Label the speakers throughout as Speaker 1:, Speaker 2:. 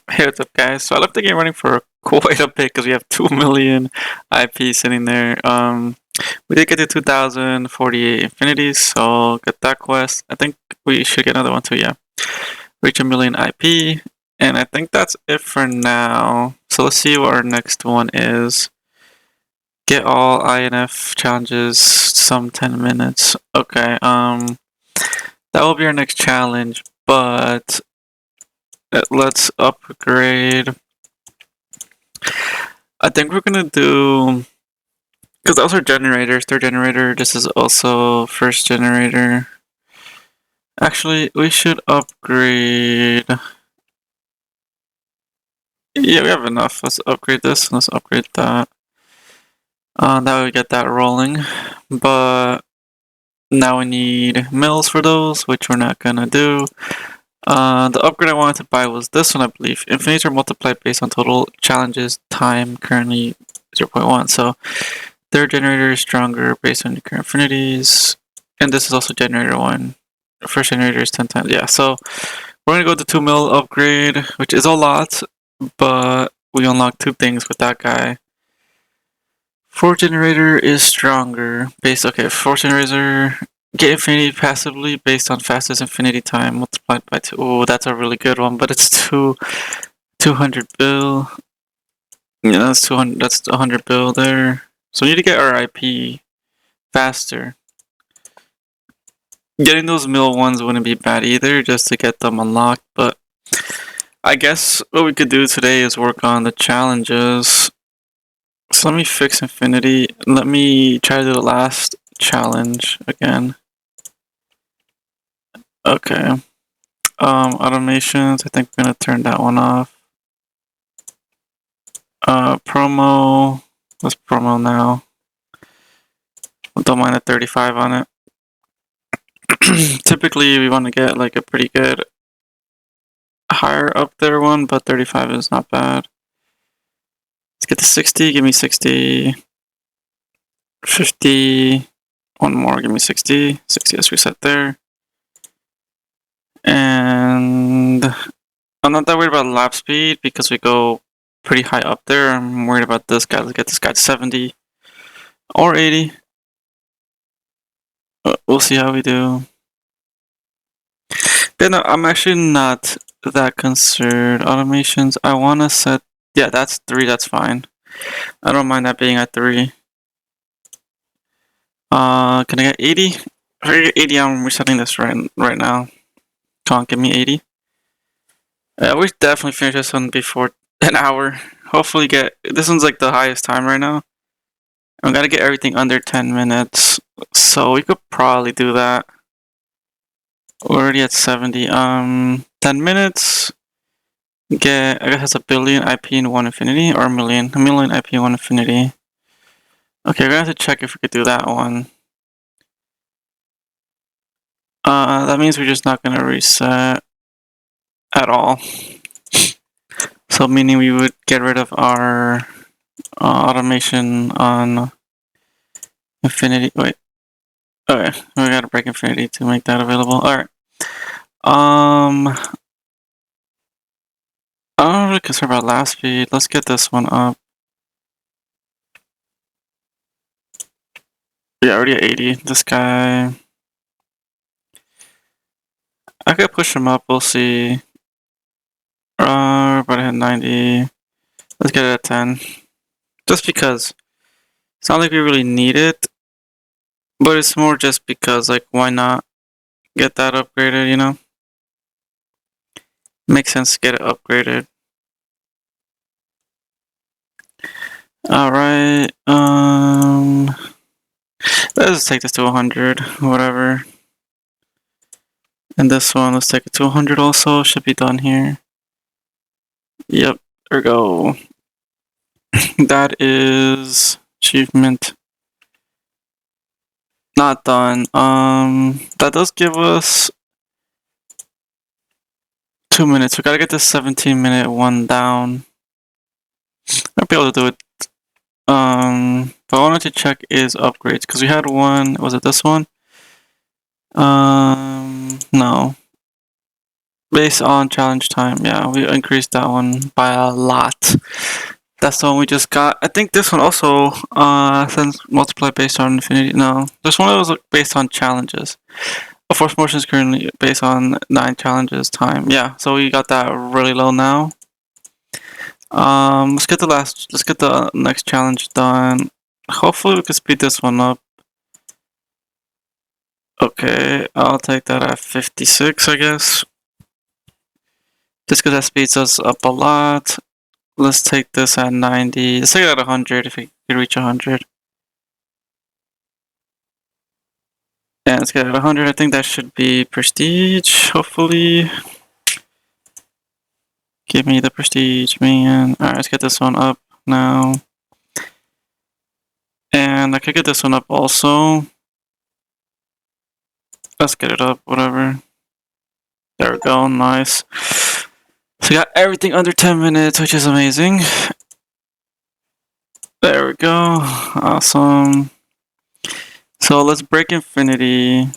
Speaker 1: Hey, what's up, guys? So I left the game running for quite a bit because we have 2 million IP sitting there. We did get to 2048 infinities, so get that quest. I think we should get another one too, yeah. Reach a million IP, and I think that's it for now. So let's see what our next one is. Get all INF challenges, some 10 minutes. Okay, that will be our next challenge, but let's upgrade. I think we're gonna do, because those are generators. Third generator. This is also first generator. Actually, we should upgrade. Yeah, we have enough. Let's upgrade this. Let's upgrade that. That would get that rolling. But now we need mills for those, which we're not gonna do. The upgrade I wanted to buy was this one, I believe. Infinities are multiplied based on total challenges time, currently 0.1. So third generator is stronger based on your current infinities. And this is also generator 1. First generator is 10 times. Yeah, so we're going to go to 2 mil upgrade, which is a lot, but we unlock 2 things with that guy. Fourth generator is stronger. Okay, fourth generator, get infinity passively based on fastest infinity time multiplied by 2. Oh, that's a really good one, but it's 200 bill. Yeah, that's 200. That's 100 bill there. So we need to get our IP faster. Getting those mill ones wouldn't be bad either, just to get them unlocked, but I guess what we could do today is work on the challenges. So let me fix infinity. Let me try to do the last challenge again. Okay. Automations, I think we're gonna turn that one off. Promo, let's promo now. Don't mind the 35 on it. Typically we want to get like a pretty good higher up there one, but 35 is not bad. Let's get to 60, give me 60. 50. One more, give me 60. 60, let's reset there. And I'm not that worried about lap speed because we go pretty high up there. I'm worried about this guy. Let's get this guy to 70 or 80. We'll see how we do. Then I'm actually not that concerned. Automations, I want to set, yeah, that's 3, that's fine. I don't mind that being at 3. Can I get 80? If I get 80, I'm resetting this right now. Come on, give me 80. We definitely finish this one before an hour. Hopefully this one's like the highest time right now. I'm gonna get everything under 10 minutes. So we could probably do that. We're already at 70. 10 minutes. I guess that's a billion IP in 1 infinity, or a million. A million IP in 1 infinity. Okay, we're gonna have to check if we could do that one. That means we're just not gonna reset at all. So meaning we would get rid of our automation on infinity. Wait. Okay, we gotta break infinity to make that available. Alright. I'm not really concerned about last speed. Let's get this one up. Yeah, already at 80. This guy, I could push him up. We'll see. But I had 90. Let's get it at 10. Just because. It's not like we really need it. But it's more just because, like, why not get that upgraded, you know? Makes sense to get it upgraded. Alright, let's take this to 100, whatever. And this one, let's take it to 100 also, should be done here. Yep, there we go. That is achievement. Not done. That does give us 2 minutes. We gotta get this 17-minute one down. I'll be able to do it. But I wanted to check is upgrades because we had one. Was it this one? No. Based on challenge time, yeah, we increased that one by a lot. That's the one we just got. I think this one also sends multiply based on infinity. No, this one was based on challenges. A force motion is currently based on 9 challenges time. Yeah, so we got that really low now. Let's get the next challenge done. Hopefully we can speed this one up. Okay, I'll take that at 56, I guess. Just because that speeds us up a lot. Let's take this at 90. Let's take it at 100 if we can reach 100. Yeah, let's get it at 100. I think that should be prestige, hopefully. Give me the prestige, man. Alright, let's get this one up now. And I could get this one up also. Let's get it up, whatever. There we go, nice. So we got everything under 10 minutes, which is amazing. There we go, awesome. So let's break infinity.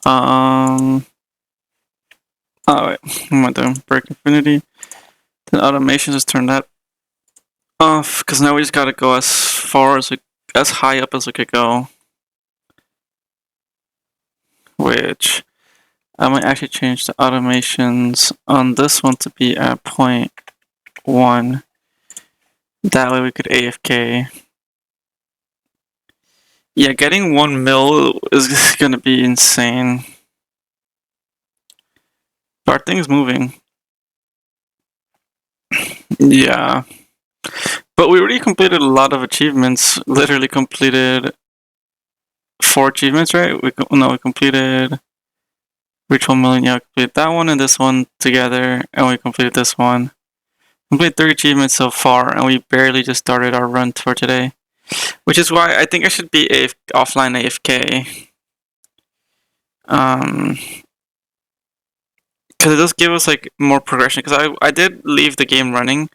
Speaker 1: Oh wait, what am I doing? Break infinity. Then automation, just turn that off, because now we just gotta go as far as as high up as we could go. Which I might actually change the automations on this one to be at 0.1. That way we could AFK. Yeah, getting 1 mil is gonna be insane. Our thing's moving. Yeah. But we already completed a lot of achievements. Literally completed 4 achievements, right? We completed reach 1 million. Yeah, we completed that one and this one together, and we completed this one. Completed 3 achievements so far, and we barely just started our run for today. Which is why I think I should be offline AFK. Because it does give us like more progression. Because I did leave the game running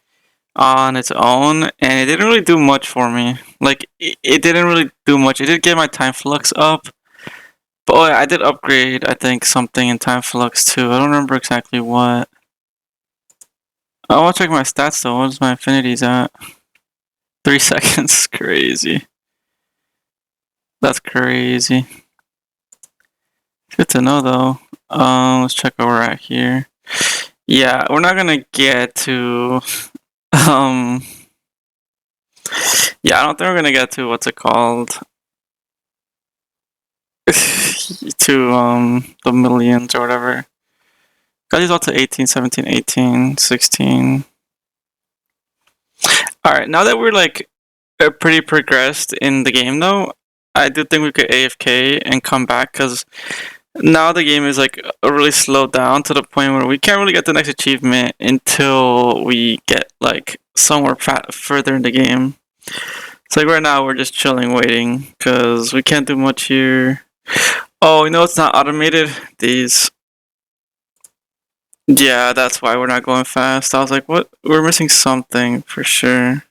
Speaker 1: on its own, and it didn't really do much for me. Like it didn't really do much. It did get my time flux up, but oh, I did upgrade. I think something in time flux too. I don't remember exactly what. I want to check my stats though. What's my affinities at? 3 seconds. Crazy. That's crazy. Good to know though. Let's check where we're at here. Yeah, we're not gonna get to yeah, I don't think we're gonna get to what's it called? To the millions or whatever. Got these all to 18, 17, 18, 16. Alright, now that we're like pretty progressed in the game though, I do think we could AFK and come back because now the game is like really slowed down to the point where we can't really get the next achievement until we get like somewhere further in the game. So like right now we're just chilling waiting because we can't do much here. Oh, you know it's not automated? These. Yeah, that's why we're not going fast. I was like, what? We're missing something for sure.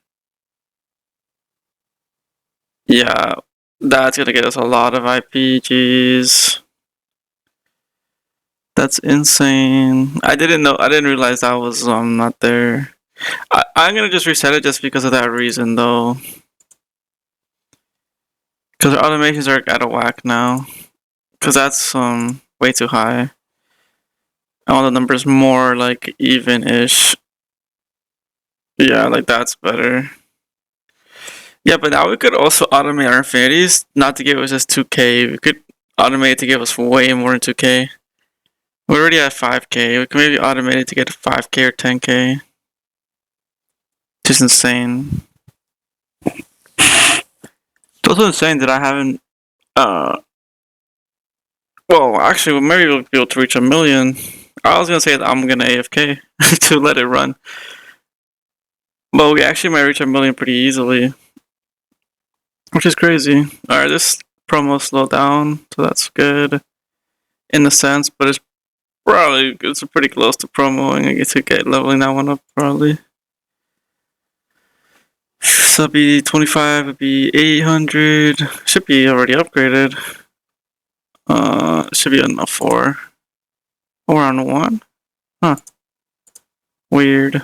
Speaker 1: Yeah, that's gonna get us a lot of IPGs. That's insane. I didn't realize that was not there. I'm gonna just reset it just because of that reason though. Because our automations are out of whack now. Because that's way too high. I want the numbers more like even-ish. Yeah, like that's better. Yeah, but now we could also automate our infinities, not to give us just 2k. We could automate it to give us way more than 2k. We're already at 5k. We can maybe automate it to get 5k or 10k. Just insane. It's also insane that I haven't well, actually, maybe we'll be able to reach 1 million. I was gonna say that I'm gonna AFK to let it run. But we actually might reach 1 million pretty easily. Which is crazy. Alright, this promo slowed down, so that's good. In a sense, but it's pretty close to promoing. I get to get leveling that one up probably. So it'll be 25, it'll be 800. Should be already upgraded. Should be enough for. We're on 1? Huh. Weird.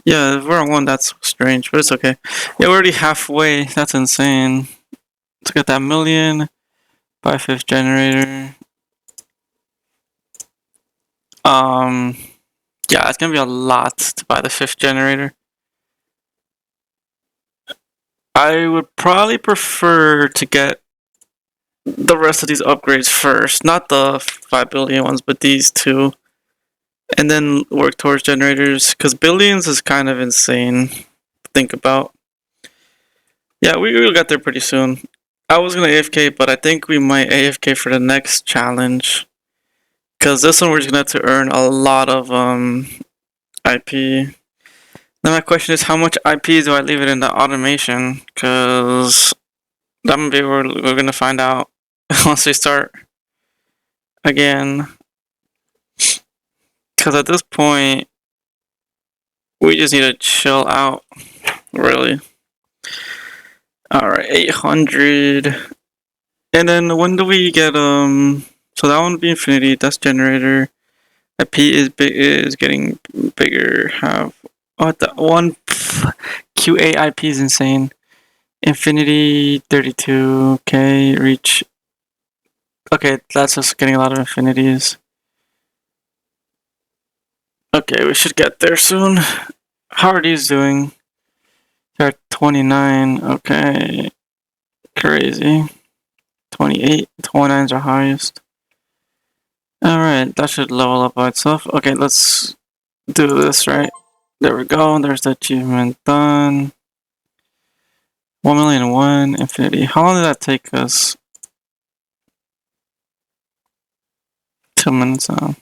Speaker 1: Yeah, if we're on 1, that's strange, but it's okay. Yeah, we're already halfway. That's insane. Let's get that million. Buy 5th generator. Yeah, it's gonna be a lot to buy the 5th generator. I would probably prefer to get the rest of these upgrades first. Not the 5 billion ones, but these two. And then work towards generators, because billions is kind of insane to think about. Yeah, we will get there pretty soon. I was gonna AFK, but I think we might AFK for the next challenge. Because this one we're just gonna have to earn a lot of IP. Now my question is, how much IP do I leave it in the automation? Because that might be where we're gonna find out once we start again. Because at this point, we just need to chill out, really. Alright, 800. And then when do we get, so that one would be infinity, that's generator. IP is getting bigger. What the one QA IP is insane. Infinity 32k reach. Okay, that's just getting a lot of infinities. Okay, we should get there soon. How are these doing? They're at 29. Okay, crazy. 28. 29's our highest. Alright, that should level up by itself. Okay, let's do this, right? There we go. There's the achievement done. 1,000,001 infinity. How long did that take us? 2 minutes now.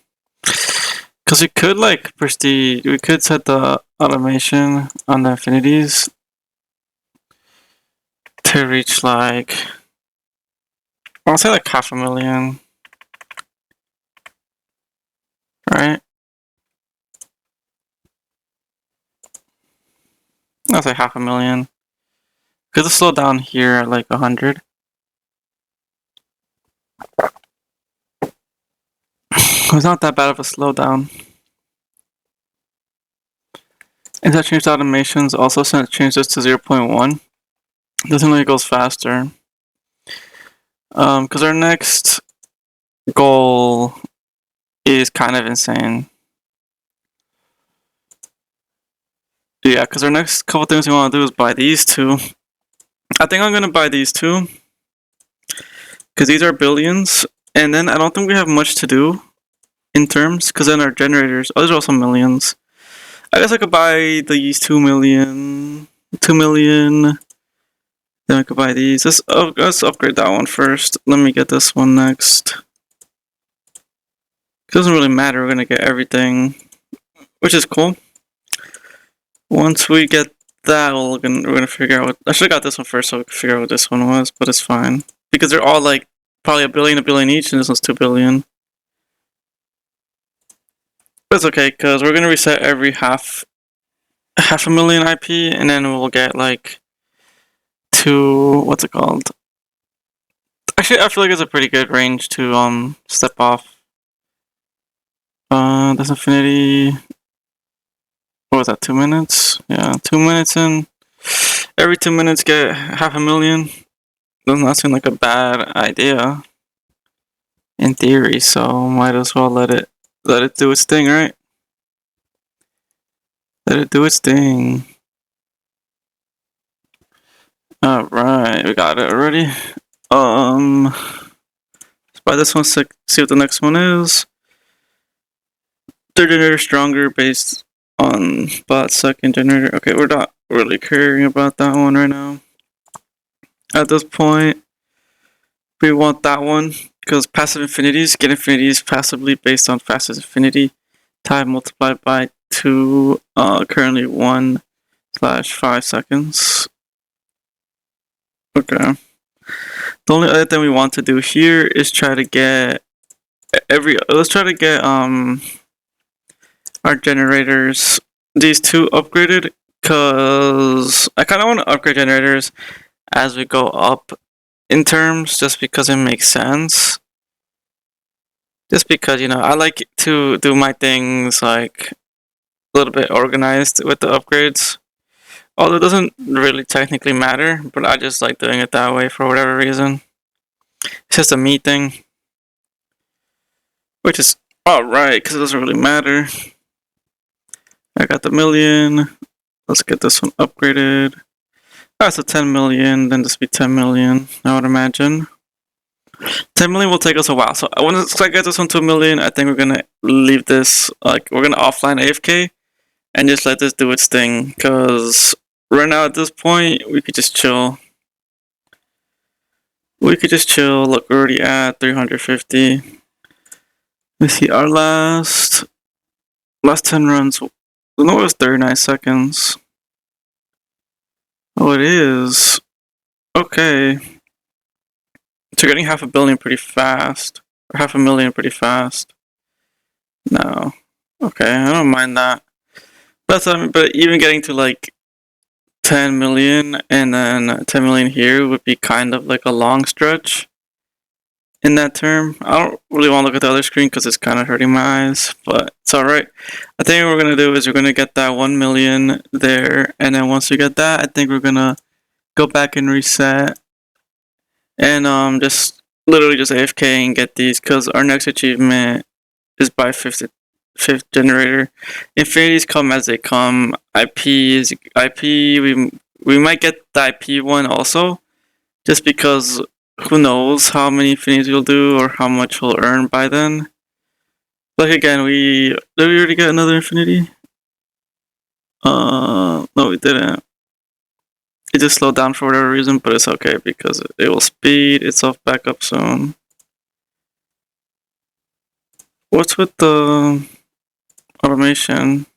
Speaker 1: Because we could like we could set the automation on the infinities to reach like, I'll say like 500,000. Right? I'll say 500,000. Because it'll slow down here at like 100. It's not that bad of a slowdown. And that changed automations. Also, since it changed this to 0.1, doesn't really goes faster. Because our next goal is kind of insane. Yeah, because our next couple things we want to do is buy these two. I think I'm going to buy these two. Because these are billions. And then I don't think we have much to do in terms. Because then our generators, those are also millions. I guess I could buy these 2 million. 2 million. Then I could buy these. Let's upgrade that one first. Let me get this one next. It doesn't really matter. We're going to get everything. Which is cool. Once we get that, we're gonna figure out what. I should have got this one first so we could figure out what this one was, but it's fine. Because they're all like probably a billion each, and this one's 2 billion. But it's okay, because we're gonna reset every half a million IP, and then we'll get like what's it called? Actually, I feel like it's a pretty good range to step off. This infinity. What was that, 2 minutes? Yeah, 2 minutes in. Every 2 minutes get 500,000. Doesn't that seem like a bad idea? In theory, so might as well let it do its thing, right? Let it do its thing. Alright, we got it already. Let's buy this one, see what the next one is. Third generator stronger based on bot second generator. Okay, we're not really caring about that one right now. At this point, we want that one because passive infinities get infinities passively based on fastest infinity time multiplied by 2, currently 1/5 seconds. Okay. The only other thing we want to do here is try to get let's try to get our generators, these two upgraded, because I kind of want to upgrade generators as we go up in terms, just because it makes sense. Just because, I like to do my things like a little bit organized with the upgrades. Although it doesn't really technically matter, but I just like doing it that way for whatever reason. It's just a me thing. Which is alright, because it doesn't really matter. I got the million. Let's get this one upgraded. Alright, so 10 million, then this be 10 million, I would imagine. 10 million will take us a while. So once I get this one to a million, I think we're gonna leave this, like, we're gonna offline AFK and just let this do its thing. Because right now at this point, we could just chill. Look, we're already at 350. Let's see, our last 10 runs. No, it was 39 seconds. Oh, it is. Okay. So you're getting half a billion pretty fast. Or half a million pretty fast. No. Okay, I don't mind that. But even getting to like 10 million and then 10 million here would be kind of like a long stretch in that term. I don't really want to look at the other screen because it's kind of hurting my eyes, but it's alright. I think what we're going to do is we're going to get that 1 million there, and then once we get that, I think we're going to go back and reset and just literally just AFK and get these, because our next achievement is by fifth generator. Infinities come as they come. IP, we might get the IP one also, just because who knows how many infinities we'll do or how much we'll earn by then. Like again, did we already get another infinity? No, we didn't. It just slowed down for whatever reason, but it's okay because it will speed itself back up soon. What's with the automation?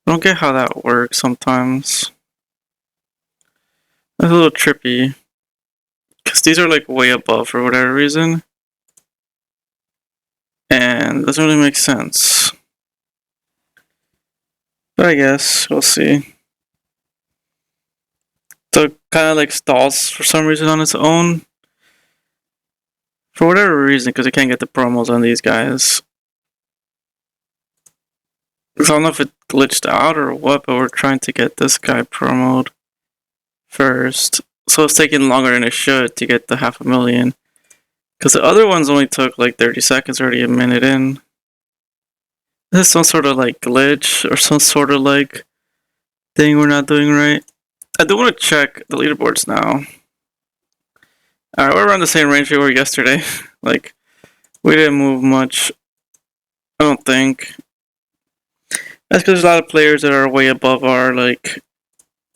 Speaker 1: I don't get how that works sometimes. That's a little trippy. Because these are like way above for whatever reason. And it doesn't really make sense. But I guess we'll see. So it kind of like stalls for some reason on its own. For whatever reason, because we can't get the promos on these guys. I don't know if it glitched out or what, but we're trying to get this guy promoted first. So it's taking longer than it should to get the 500,000. Because the other ones only took like 30 seconds, already a minute in. This is some sort of like glitch or some sort of like thing we're not doing right. I do want to check the leaderboards now. Alright, we're around the same range we were yesterday. Like, we didn't move much. I don't think. That's because there's a lot of players that are way above our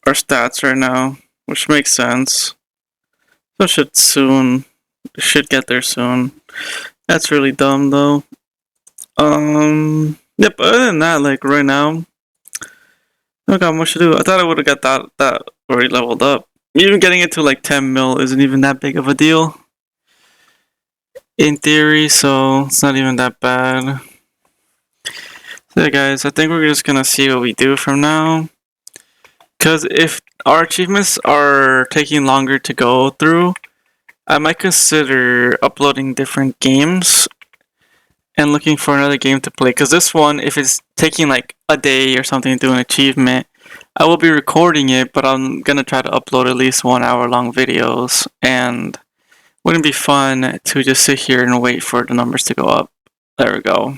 Speaker 1: stats right now, which makes sense. So should get there soon. That's really dumb though. Yep, other than that, like right now, I don't got much to do. I thought I would have got that already leveled up. Even getting it to like 10 mil isn't even that big of a deal. In theory, so it's not even that bad. So yeah, guys, I think we're just gonna see what we do from now. Because if our achievements are taking longer to go through, I might consider uploading different games and looking for another game to play. Because this one, if it's taking like a day or something to do an achievement, I will be recording it, but I'm gonna try to upload at least 1 hour long videos. And wouldn't it be fun to just sit here and wait for the numbers to go up? There we go.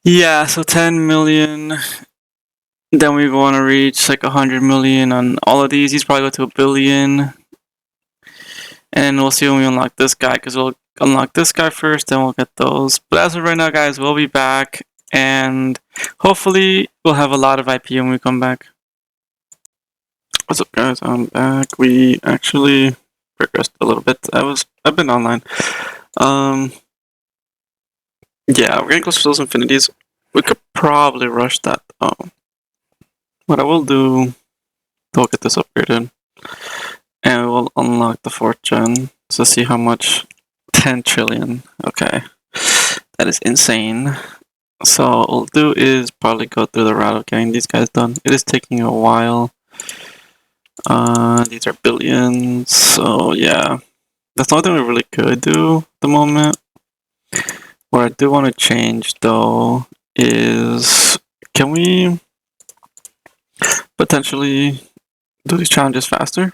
Speaker 1: Yeah, so 10 million. Then we want to reach like 100 million on all of these. These probably go to 1 billion. And we'll see when we unlock this guy, because we'll unlock this guy first, then we'll get those. But as of right now, guys, we'll be back. And hopefully we'll have a lot of IP when we come back. What's up, guys? I'm back. We actually progressed a little bit. I've been online. Yeah, we're getting close to those infinities. We could probably rush that though. What I will do, we'll get this upgraded. And we'll unlock the 4th gen to see how much. 10 trillion. Okay. That is insane. So what we'll do is probably go through the route of getting these guys done. It is taking a while. These are billions, so yeah. That's the only thing we really could do at the moment. What I do want to change though is, can we potentially do these challenges faster?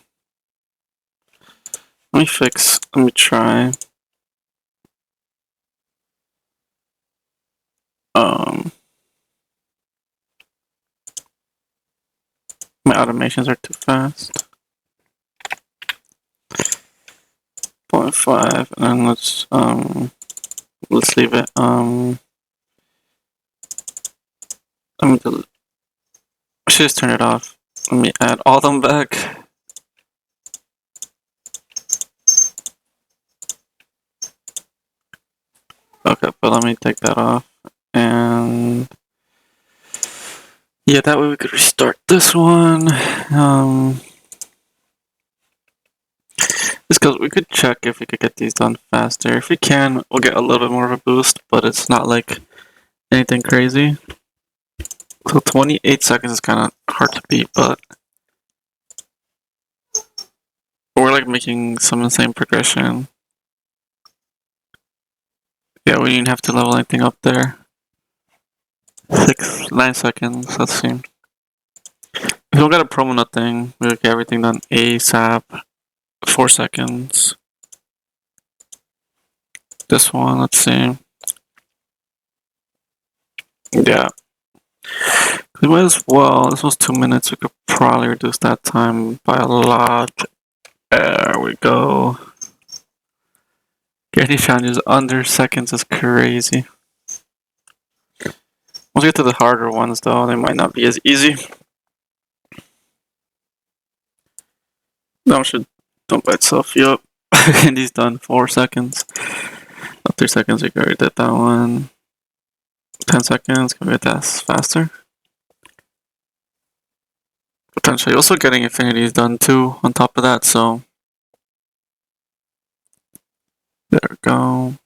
Speaker 1: Let me try. Um, my automations are too fast. 0.5, and then let's leave it. Let me delete. I should just turn it off. Let me add all of them back. Okay, but let me take that off. And yeah, that way we could restart this one. Just because we could check if we could get these done faster. If we can, we'll get a little bit more of a boost, but it's not like anything crazy. So 28 seconds is kind of hard to beat, but we're like making some insane progression. Yeah, we didn't have to level anything up there. 9 seconds, let's see. If we don't get a promo nothing, we'll get everything done ASAP. 4 seconds. This one, let's see. Yeah. We might as well, this was 2 minutes, we could probably reduce that time by a lot. There we go. Getting challenges under seconds is crazy. Once we get to the harder ones though, they might not be as easy. That one should dump by itself, yup. And he's done 4 seconds. 3 seconds, we already did that one. 10 seconds, can we get that faster? Potentially. Also getting infinities done too on top of that, so. There we go.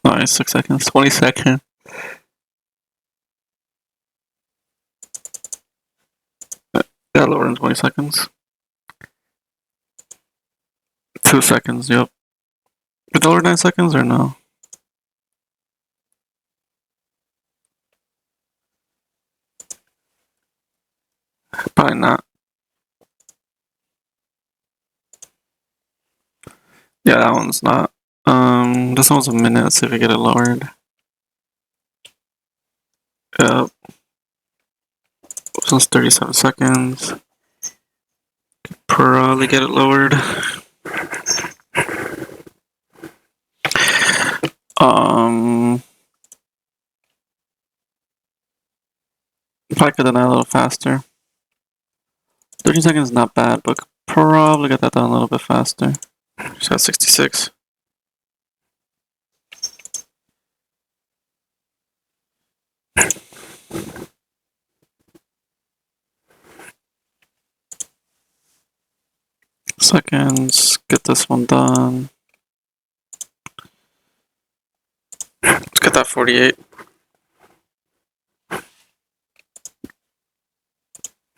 Speaker 1: Nice, 6 seconds, 20 seconds. Yeah, lower than 20 seconds. 2 seconds, yep. Did lower 9 seconds or no? Probably not. Yeah, that one's not. This one's a minute. Let's see if we get it lowered. Yep. This one's 37 seconds. Probably get it lowered. Probably could have done that a little faster. 30 seconds is not bad, but probably get that done a little bit faster. Just got 66. Seconds, get this one done. Let's get that 48.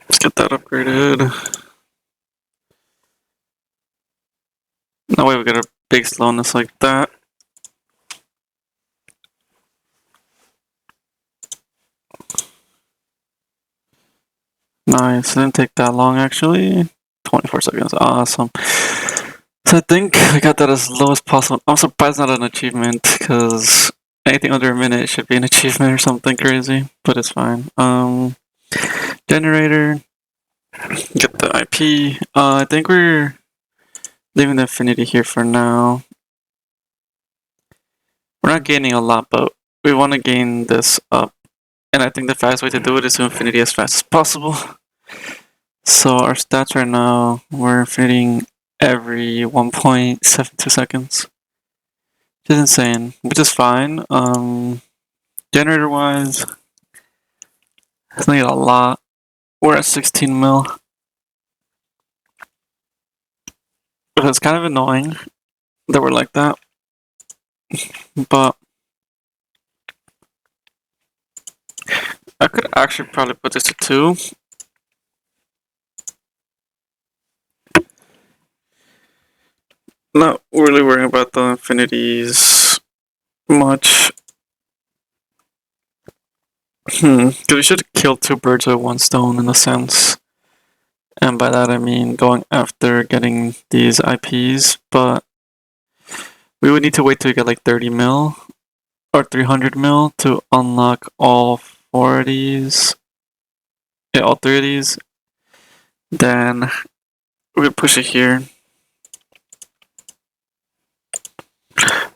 Speaker 1: Let's get that upgraded. No way we get a big slowness like that. Nice, didn't take that long actually. 24 seconds, awesome. So I think I got that as low as possible. I'm surprised not an achievement, because anything under a minute should be an achievement or something crazy, but it's fine. Generator, get the IP. I think we're leaving the infinity here for now. We're not gaining a lot, but we want to gain this up. And I think the fastest way to do it is to infinity as fast as possible. So our stats right now, we're infinitying every 1.72 seconds. Which is insane, which is fine. Generator wise, it's not a lot. We're at 16 mil. But it's kind of annoying that we're like that. But I could actually probably put this to 2. not really worrying about the infinities much. Because we should kill two birds with one stone in a sense. And by that I mean going after getting these IPs, but we would need to wait till we get like 30 mil or 300 mil to unlock all four of these. Yeah, all three of these. Then we would push it here.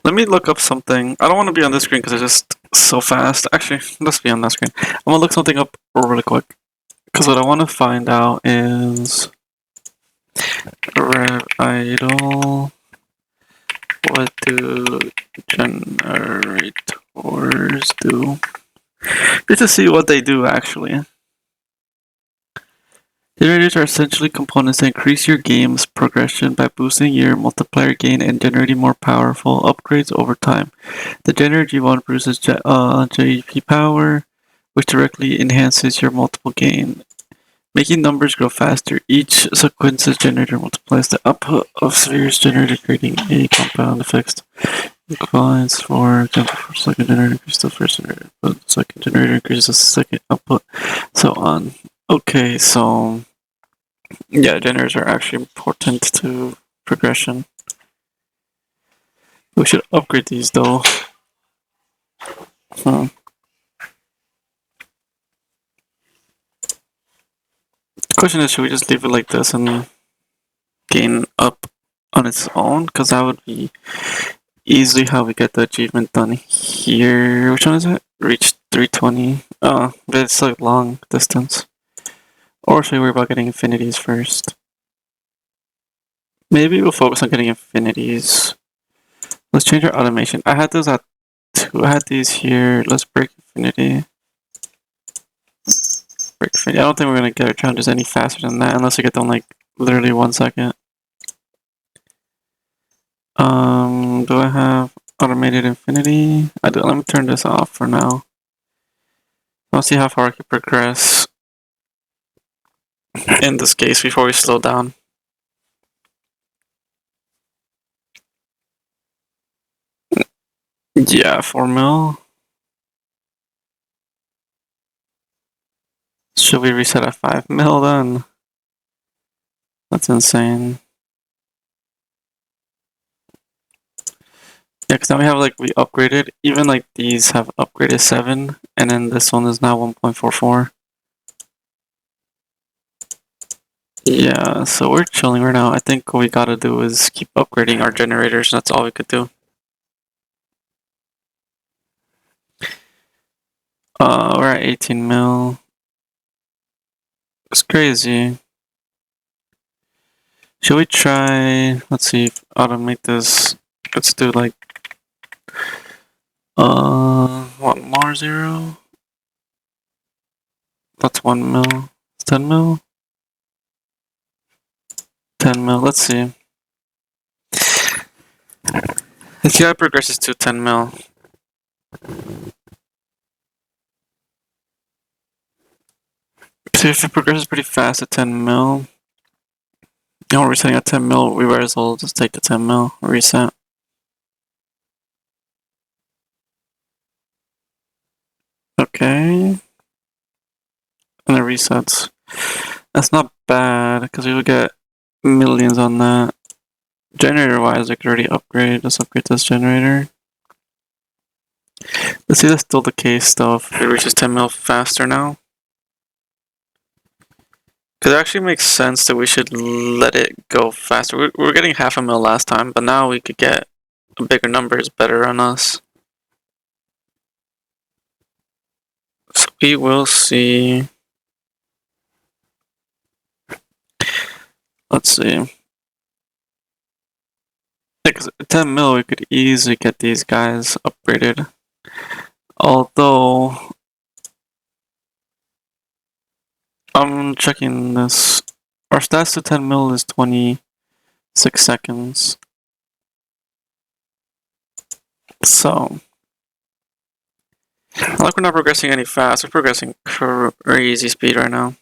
Speaker 1: Let me look up something. I don't want to be on this screen because it's just so fast. Actually, let's be on that screen. I'm gonna look something up really quick. Because what I want to find out is Rev Idle. What do generators do? Just to see what they do actually. Generators are essentially components that increase your game's progression by boosting your multiplier gain and generating more powerful upgrades over time. The generator G1 produces JP power, which directly enhances your multiple gain, making numbers grow faster. Each sequence's generator multiplies the output of spheres generated, creating a compound effect. Equalize, for example, for second generator increases the first generator, but the second generator increases the second output, so on. Okay, so yeah, generators are actually important to progression. We should upgrade these though. The question is, should we just leave it like this and gain up on its own? Because that would be easily how we get the achievement done here. Which one is it? Reach 320. Oh, but it's like long distance. Or should we worry about getting infinities first? Maybe we'll focus on getting infinities. Let's change our automation. I had those at 2. I had these here. Let's break infinity. Break infinity. I don't think we're gonna get our challenges any faster than that unless we get them like literally 1 second. Do I have automated infinity? I do. Let me turn this off for now. I'll see how far I can progress in this case before we slow down. Yeah, 4 mil. Should we reset at 5 mil then? That's insane. Yeah, because now we have like, we upgraded. Even like these have upgraded 7, and then this one is now 1.44. Yeah, so we're chilling right now. I think what we gotta do is keep upgrading our generators. That's all we could do. We're at 18 mil. It's crazy. Should we try, let's see, automate this. Let's do like, what, more 0? That's 1 mil. 10 mil? 10 mil, let's see. The TI progresses to 10 mil. So if it progresses pretty fast at 10 mil, and we're resetting at 10 mil, we might as well just take the 10 mil, reset. Okay. And it resets. That's not bad, because we will get millions on that. Generator-wise, I could already upgrade. Let's upgrade this generator. Let's see if that's still the case, though, if it reaches 10 mil faster now. Because it actually makes sense that we should let it go faster. We were getting 0.5 mil last time, but now we could get a bigger number is better on us. So we will see. Let's see. Because 10 mil, we could easily get these guys upgraded. Although, I'm checking this. Our stats to 10 mil is 26 seconds. So, like we're not progressing any fast. We're progressing crazy speed right now.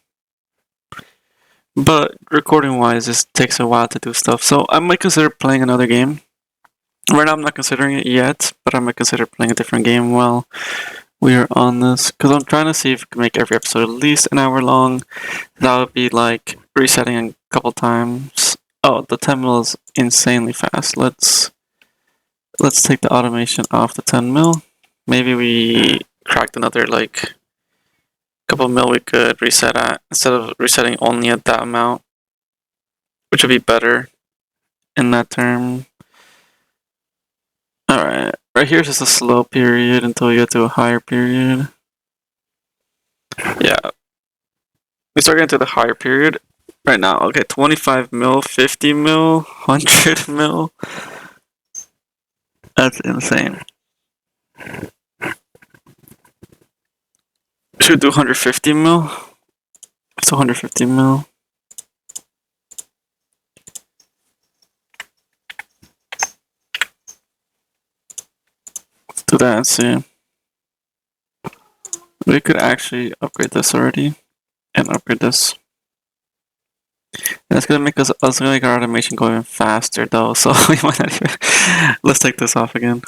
Speaker 1: But recording wise, this takes a while to do stuff. So I might consider playing another game. Right now, I'm not considering it yet, but I might consider playing a different game while we are on this. Because I'm trying to see if we can make every episode at least an hour long. That would be like resetting a couple times. Oh, the 10 mil is insanely fast. Let's take the automation off the 10 mil. Maybe we cracked another like couple mil we could reset at instead of resetting only at that amount, which would be better in that term. Alright, right here is just a slow period until you get to a higher period. Yeah. We start getting to the higher period right now. Okay, 25 mil, 50 mil, 100 mil. That's insane. Should do 150 mil. It's 150 mil. Let's do that and see. We could actually upgrade this already and upgrade this. That's gonna make gonna make our automation go even faster though, so we might not even. Let's take this off again.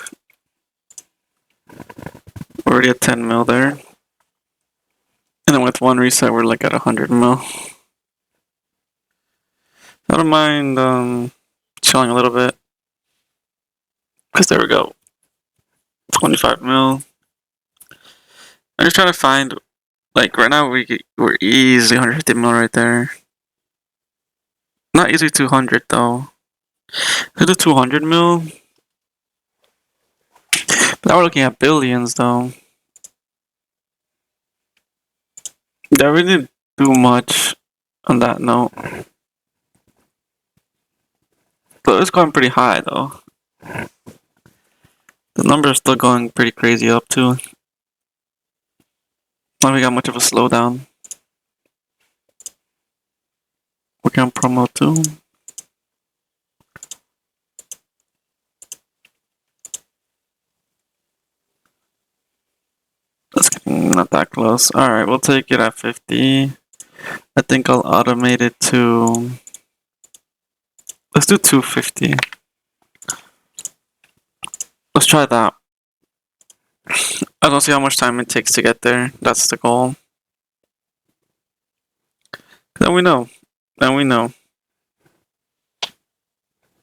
Speaker 1: We're already at 10 mil there. And then with one reset, we're like at 100 mil. I don't mind chilling a little bit. Because there we go. 25 mil. I'm just trying to find, like right now we're easily 150 mil right there. Not easily 200 though. Could do 200 mil. But now we're looking at billions though. Yeah, we didn't do much on that note. But it's going pretty high though. The number is still going pretty crazy up too. Not we got much of a slowdown. Working on promo too. That's not that close. Alright, we'll take it at 50. I think I'll automate it to... Let's do 250. Let's try that. I don't see how much time it takes to get there. That's the goal. Then we know.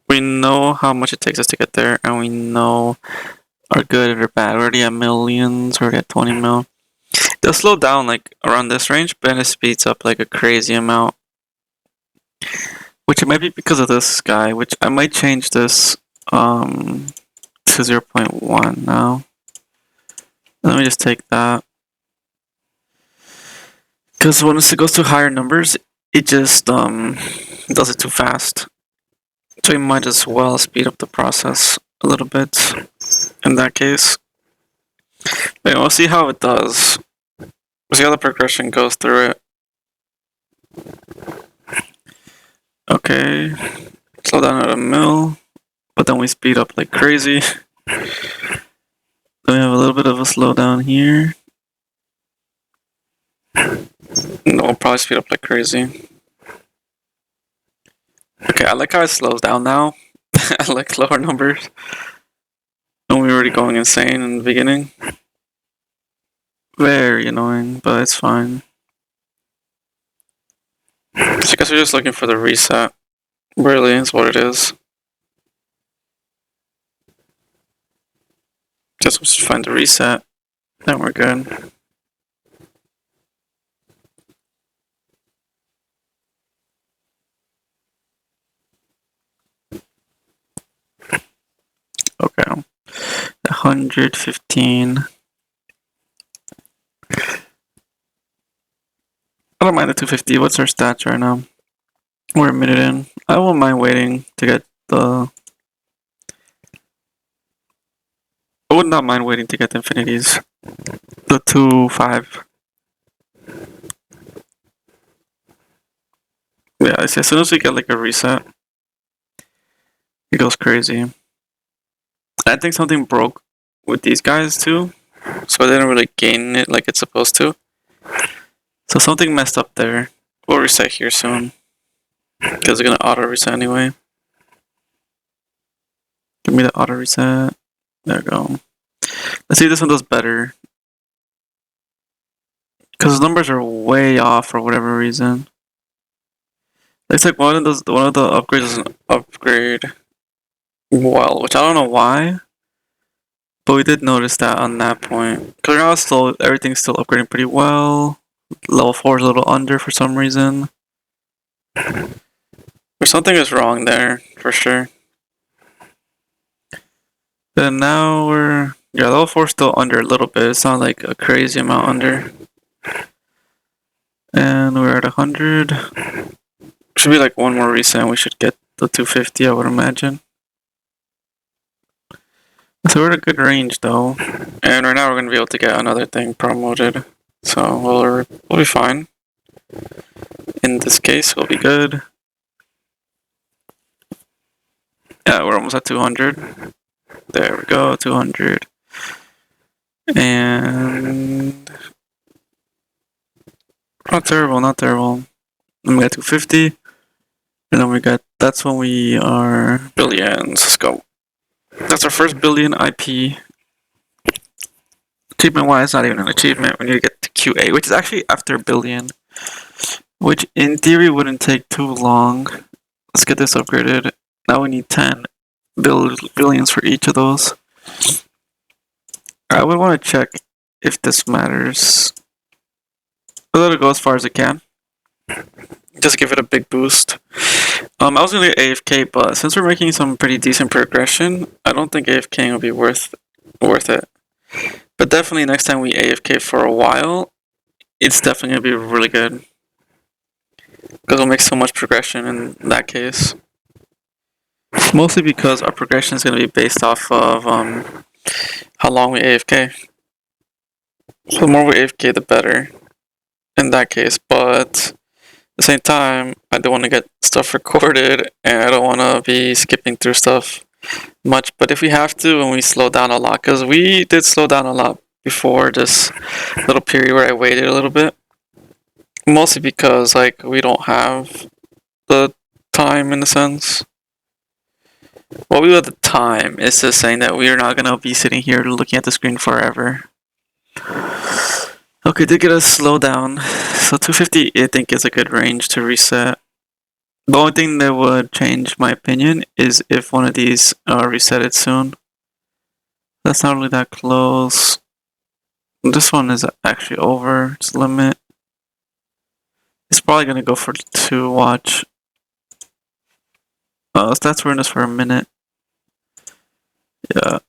Speaker 1: We know how much it takes us to get there, and we know are good or bad. We're already at millions, we're already at 20 mil. They'll slow down like around this range, but then it speeds up like a crazy amount. Which it might be because of this guy, which I might change this to 0.1 now. Let me just take that. Because once it goes to higher numbers, it just does it too fast. So you might as well speed up the process a little bit in that case. But we'll see how it does. We'll see how the progression goes through it. Okay, slow down at a mil, but then we speed up like crazy. Then we have a little bit of a slowdown here. No, we'll probably speed up like crazy. Okay, I like how it slows down now. I like lower numbers. And we were already going insane in the beginning. Very annoying, but it's fine. So I guess we're just looking for the reset. Really, is what it is. Just find the reset. Then we're good. Okay. 115. I don't mind the 250. What's our stats right now? We're a minute in. I won't mind waiting to get the... I would not mind waiting to get the infinities. The 2-5. Yeah, I see. As soon as we get like a reset, it goes crazy. I think something broke with these guys too, so I didn't really gain it like it's supposed to. So something messed up there. We'll reset here soon. Because it's gonna auto reset anyway. Give me the auto reset. There we go. Let's see if this one does better. Because the numbers are way off for whatever reason. Looks like one of the upgrades is an upgrade well, which I don't know why. But we did notice that on that point. Because now still everything's still upgrading pretty well. Level 4 is a little under for some reason. Or something is wrong there, for sure. Then now yeah, level 4 is still under a little bit. It's not like a crazy amount under. And we're at 100. Should be like one more reset and we should get the 250, I would imagine. So we're at a good range though. And right now we're going to be able to get another thing promoted. So we'll be fine. In this case, we'll be good. Yeah, we're almost at 200. There we go, 200. And not terrible, not terrible. Then we got 250. And then that's when we are billions. Let's go. That's our first billion IP. Achievement wise, not even an achievement. We need to get to QA, which is actually after billion. Which in theory wouldn't take too long. Let's get this upgraded. Now we need 10 billions for each of those. I would want to check if this matters. I'll let it go as far as it can. Just give it a big boost. I was gonna get AFK, but since we're making some pretty decent progression, I don't think AFKing will be worth it. But definitely next time we AFK for a while, it's definitely gonna be really good. Because we'll make so much progression in that case. Mostly because our progression is gonna be based off of how long we AFK. So the more we AFK, the better in that case, but at the same time, I don't want to get stuff recorded and I don't want to be skipping through stuff much. But if we have to and we slow down a lot, because we did slow down a lot before this little period where I waited a little bit. Mostly because like we don't have the time in a sense. Well, we have the time. It's just saying that we are not going to be sitting here looking at the screen forever. Okay, did get a slow down. So 250 I think is a good range to reset. The only thing that would change my opinion is if one of these resetted soon. That's not really that close. This one is actually over its limit. It's probably gonna go for 2 watch. Stats ruined us for a minute. Yeah.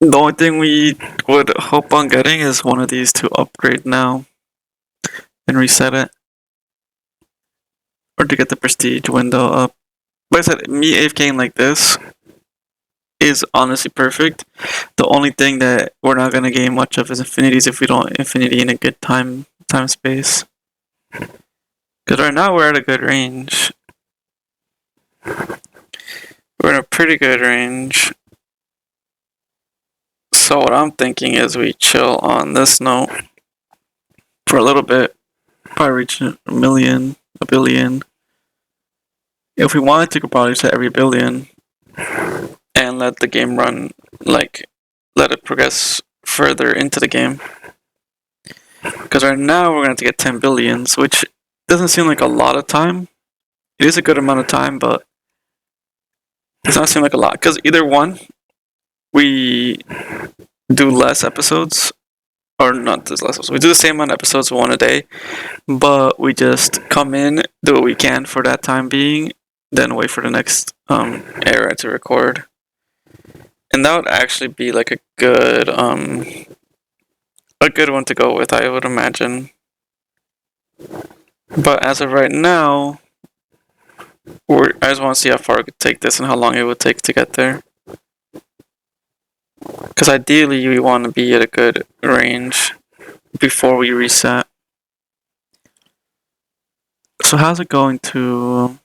Speaker 1: The only thing we would hope on getting is one of these to upgrade now and reset it. Or to get the prestige window up. But I said, me AFKing like this is honestly perfect. The only thing that we're not going to gain much of is infinities if we don't infinity in a good time space. Because right now we're at a good range. We're in a pretty good range. So what I'm thinking is we chill on this note for a little bit. Probably reach a million, a billion. If we wanted to, could probably set every billion and let the game run, like, let it progress further into the game. Because right now we're going to have to get 10 billions, which doesn't seem like a lot of time. It is a good amount of time, but it does not seem like a lot. Because either one, we do less episodes, or not this less episodes. We do the same amount of episodes, one a day, but we just come in, do what we can for that time being, then wait for the next era to record. And that would actually be like a good one to go with, I would imagine. But as of right now, I just want to see how far I could take this and how long it would take to get there. Because ideally, we want to be at a good range before we reset. So how's it going to...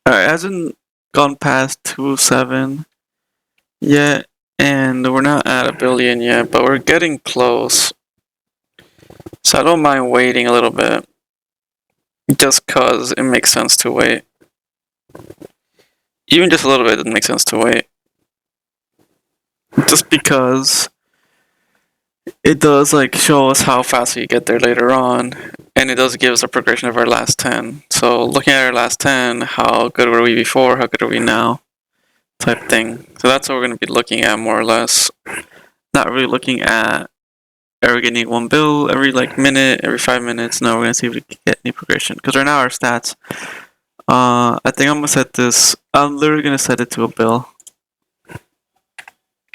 Speaker 1: it hasn't gone past 207 yet, and we're not at a billion yet, but we're getting close. So I don't mind waiting a little bit. just cause it makes sense to wait. Even just a little bit, it makes sense to wait. Just because it does like show us how fast we get there later on, and it does give us a progression of our last 10. So looking at our last 10, how good were we before, how good are we now, type thing. So that's what we're going to be looking at more or less. Not really looking at are we getting one bill every like minute, every 5 minutes. No, we're going to see if we can get any progression. Because right now our stats, I think I'm going to set this, I'm literally going to set it to a bill.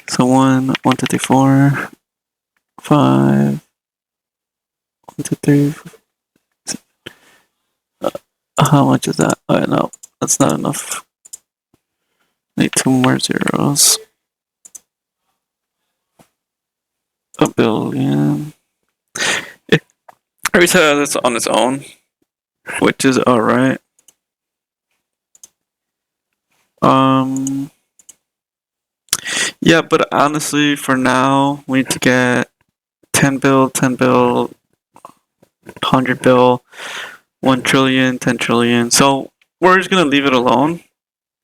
Speaker 1: So 1, 2, 3, 4, 5, 1, 2, 3, how much is that? Oh, no, that's not enough. Need 2 more zeros. A billion. It resets this on its own, which is alright. Yeah, but honestly, for now, we need to get 10 bill, 10 bill, 100 bill, 1 trillion, 10 trillion. So we're just gonna leave it alone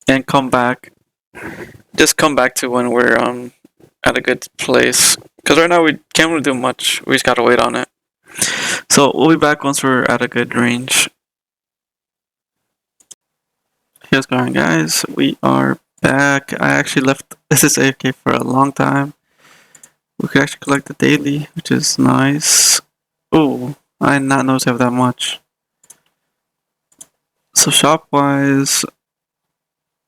Speaker 1: and come back. Just come back to when we're at a good place. Because right now we can't really do much. We just gotta wait on it. So we'll be back once we're at a good range. Here's going, guys. We are back. I actually left this is AFK for a long time. We could actually collect the daily, which is nice. Oh, I did not notice I have that much. So shop wise,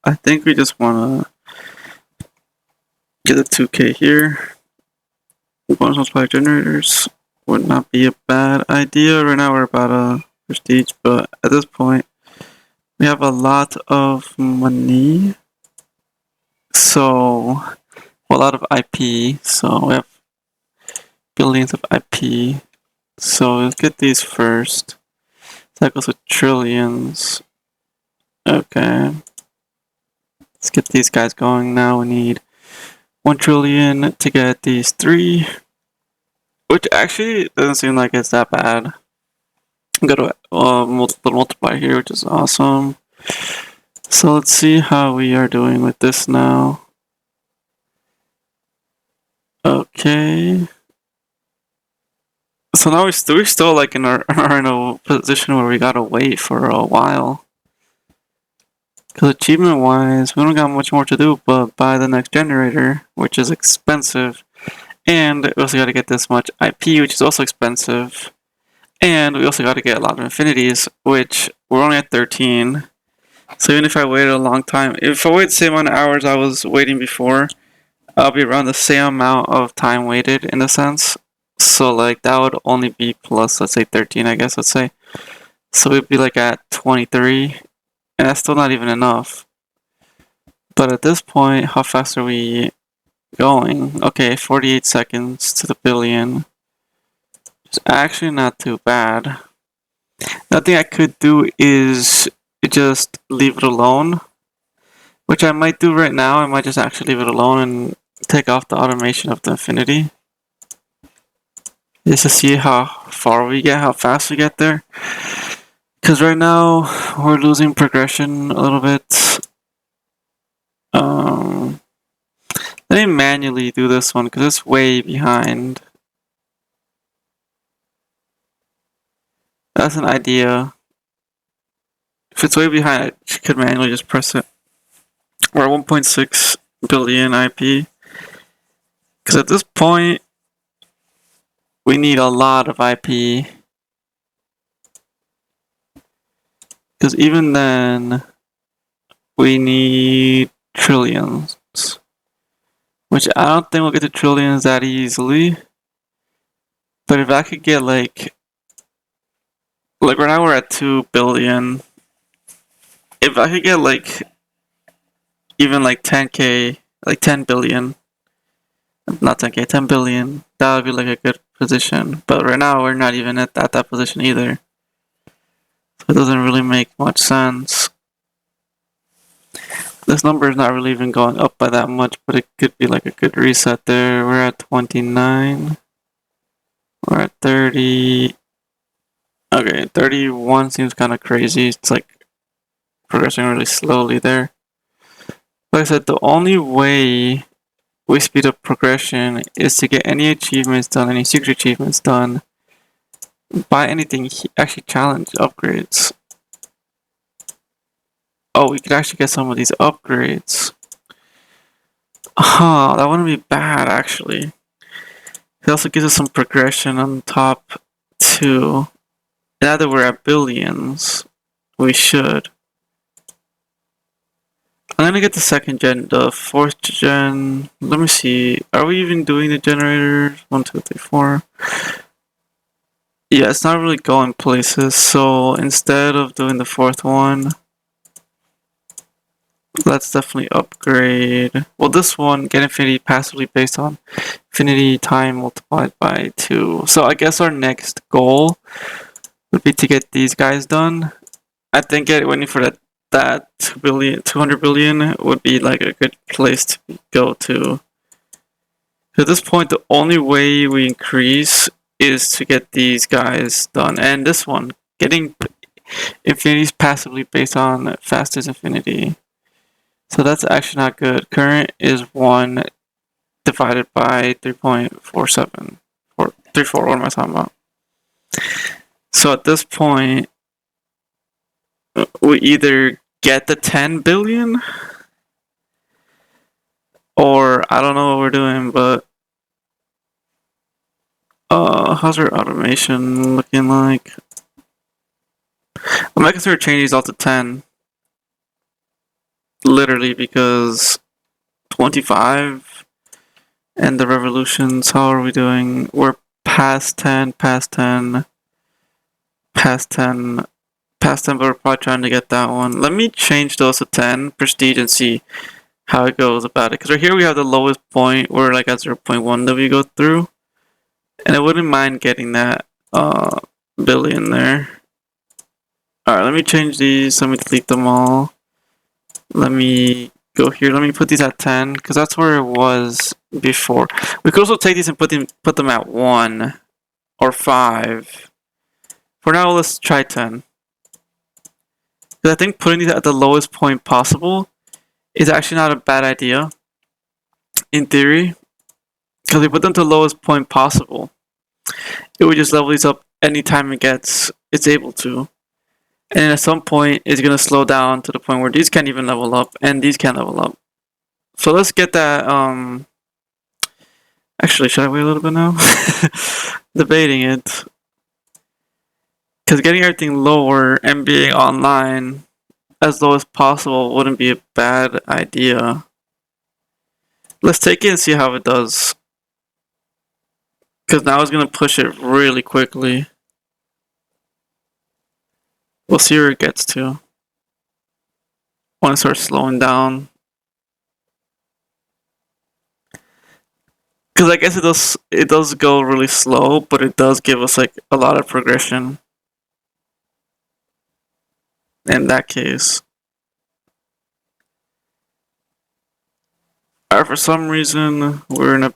Speaker 1: I think we just wanna get a 2K here. Bonus multiplier generators would not be a bad idea. Right now we're about a prestige, but at this point we have a lot of money. So a lot of IP. So we have billions of IP. So let's get these first. That goes with trillions. Okay. Let's get these guys going now. We need 1 trillion to get these 3. Which actually doesn't seem like it's that bad. I'm gonna multiply here, which is awesome. So let's see how we are doing with this now. Okay. So now we're still like in a position where we gotta wait for a while. Because achievement wise, we don't got much more to do but buy the next generator, which is expensive. And we also gotta get this much IP, which is also expensive. And we also gotta get a lot of infinities, which we're only at 13. So even if I waited a long time, if I wait the same amount of hours I was waiting before, I'll be around the same amount of time waited in a sense. So like that would only be plus, let's say 13, I guess, let's say. So we'd be like at 23, and that's still not even enough. But at this point, how fast are we going? Okay, 48 seconds to the billion. It's actually not too bad. Nothing I could do is just leave it alone, which I might do right now. I might just actually leave it alone and take off the automation of the infinity. Just to see how far we get, how fast we get there. Because right now, we're losing progression a little bit. Let me manually do this one, because it's way behind. That's an idea. If it's way behind, I could manually just press it. We're at 1.6 billion IP. Because at this point, we need a lot of IP. Because even then, we need trillions. Which I don't think we'll get to trillions that easily. But if I could get like right now we're at 2 billion. If I could get like even like 10k, like 10 billion, not 10k, 10 billion, that would be like a good position. But right now we're not even at that position either. So it doesn't really make much sense. This number is not really even going up by that much, but it could be like a good reset there. We're at 29. We're at 30. Okay, 31 seems kind of crazy. It's like progressing really slowly there. Like I said, the only way we speed up progression is to get any achievements done, any secret achievements done, by anything actually challenge upgrades. Oh, we could actually get some of these upgrades. Huh, that wouldn't be bad actually. It also gives us some progression on top too. Now that we're at billions, we should. I'm gonna get the second gen, the fourth gen. Let me see. Are we even doing the generators? 1, 2, 3, 4. Yeah, it's not really going places. So instead of doing the fourth one, let's definitely upgrade. Well, this one, get infinity passively based on infinity time multiplied by 2. So I guess our next goal would be to get these guys done. I think waiting for that 2 billion, 200 billion would be like a good place to go to. At this point, the only way we increase is to get these guys done. And this one, getting infinities passively based on fastest infinity. So that's actually not good. Current is 1 divided by 3.47. Or 34, what am I talking about? So at this point, we either get the 10 billion or I don't know what we're doing, but how's our automation looking like? I might consider changing these all to 10. Literally because 25 and the revolutions, how are we doing? We're past 10, past 10, past 10, past 10, but we're probably trying to get that one. Let me change those to 10, prestige, and see how it goes about it. Because right here we have the lowest point, we're like at 0.1 that we go through. And I wouldn't mind getting that billion there. Alright, let me change these, let me delete them all. Let me go here, let me put these at 10, because that's where it was before. We could also take these and put them at 1 or 5. For now, let's try 10. Because I think putting these at the lowest point possible is actually not a bad idea, in theory. Because we put them to the lowest point possible, it would just level these up anytime it's able to. And at some point, it's going to slow down to the point where these can't even level up, and these can't level up. So let's get that, actually, should I wait a little bit now? Debating it. Because getting everything lower and being online as low as possible wouldn't be a bad idea. Let's take it and see how it does. Because now it's going to push it really quickly. We'll see where it gets to. When it starts slowing down. Because I guess it does go really slow, but it does give us like a lot of progression. In that case. Alright, for some reason, we're in a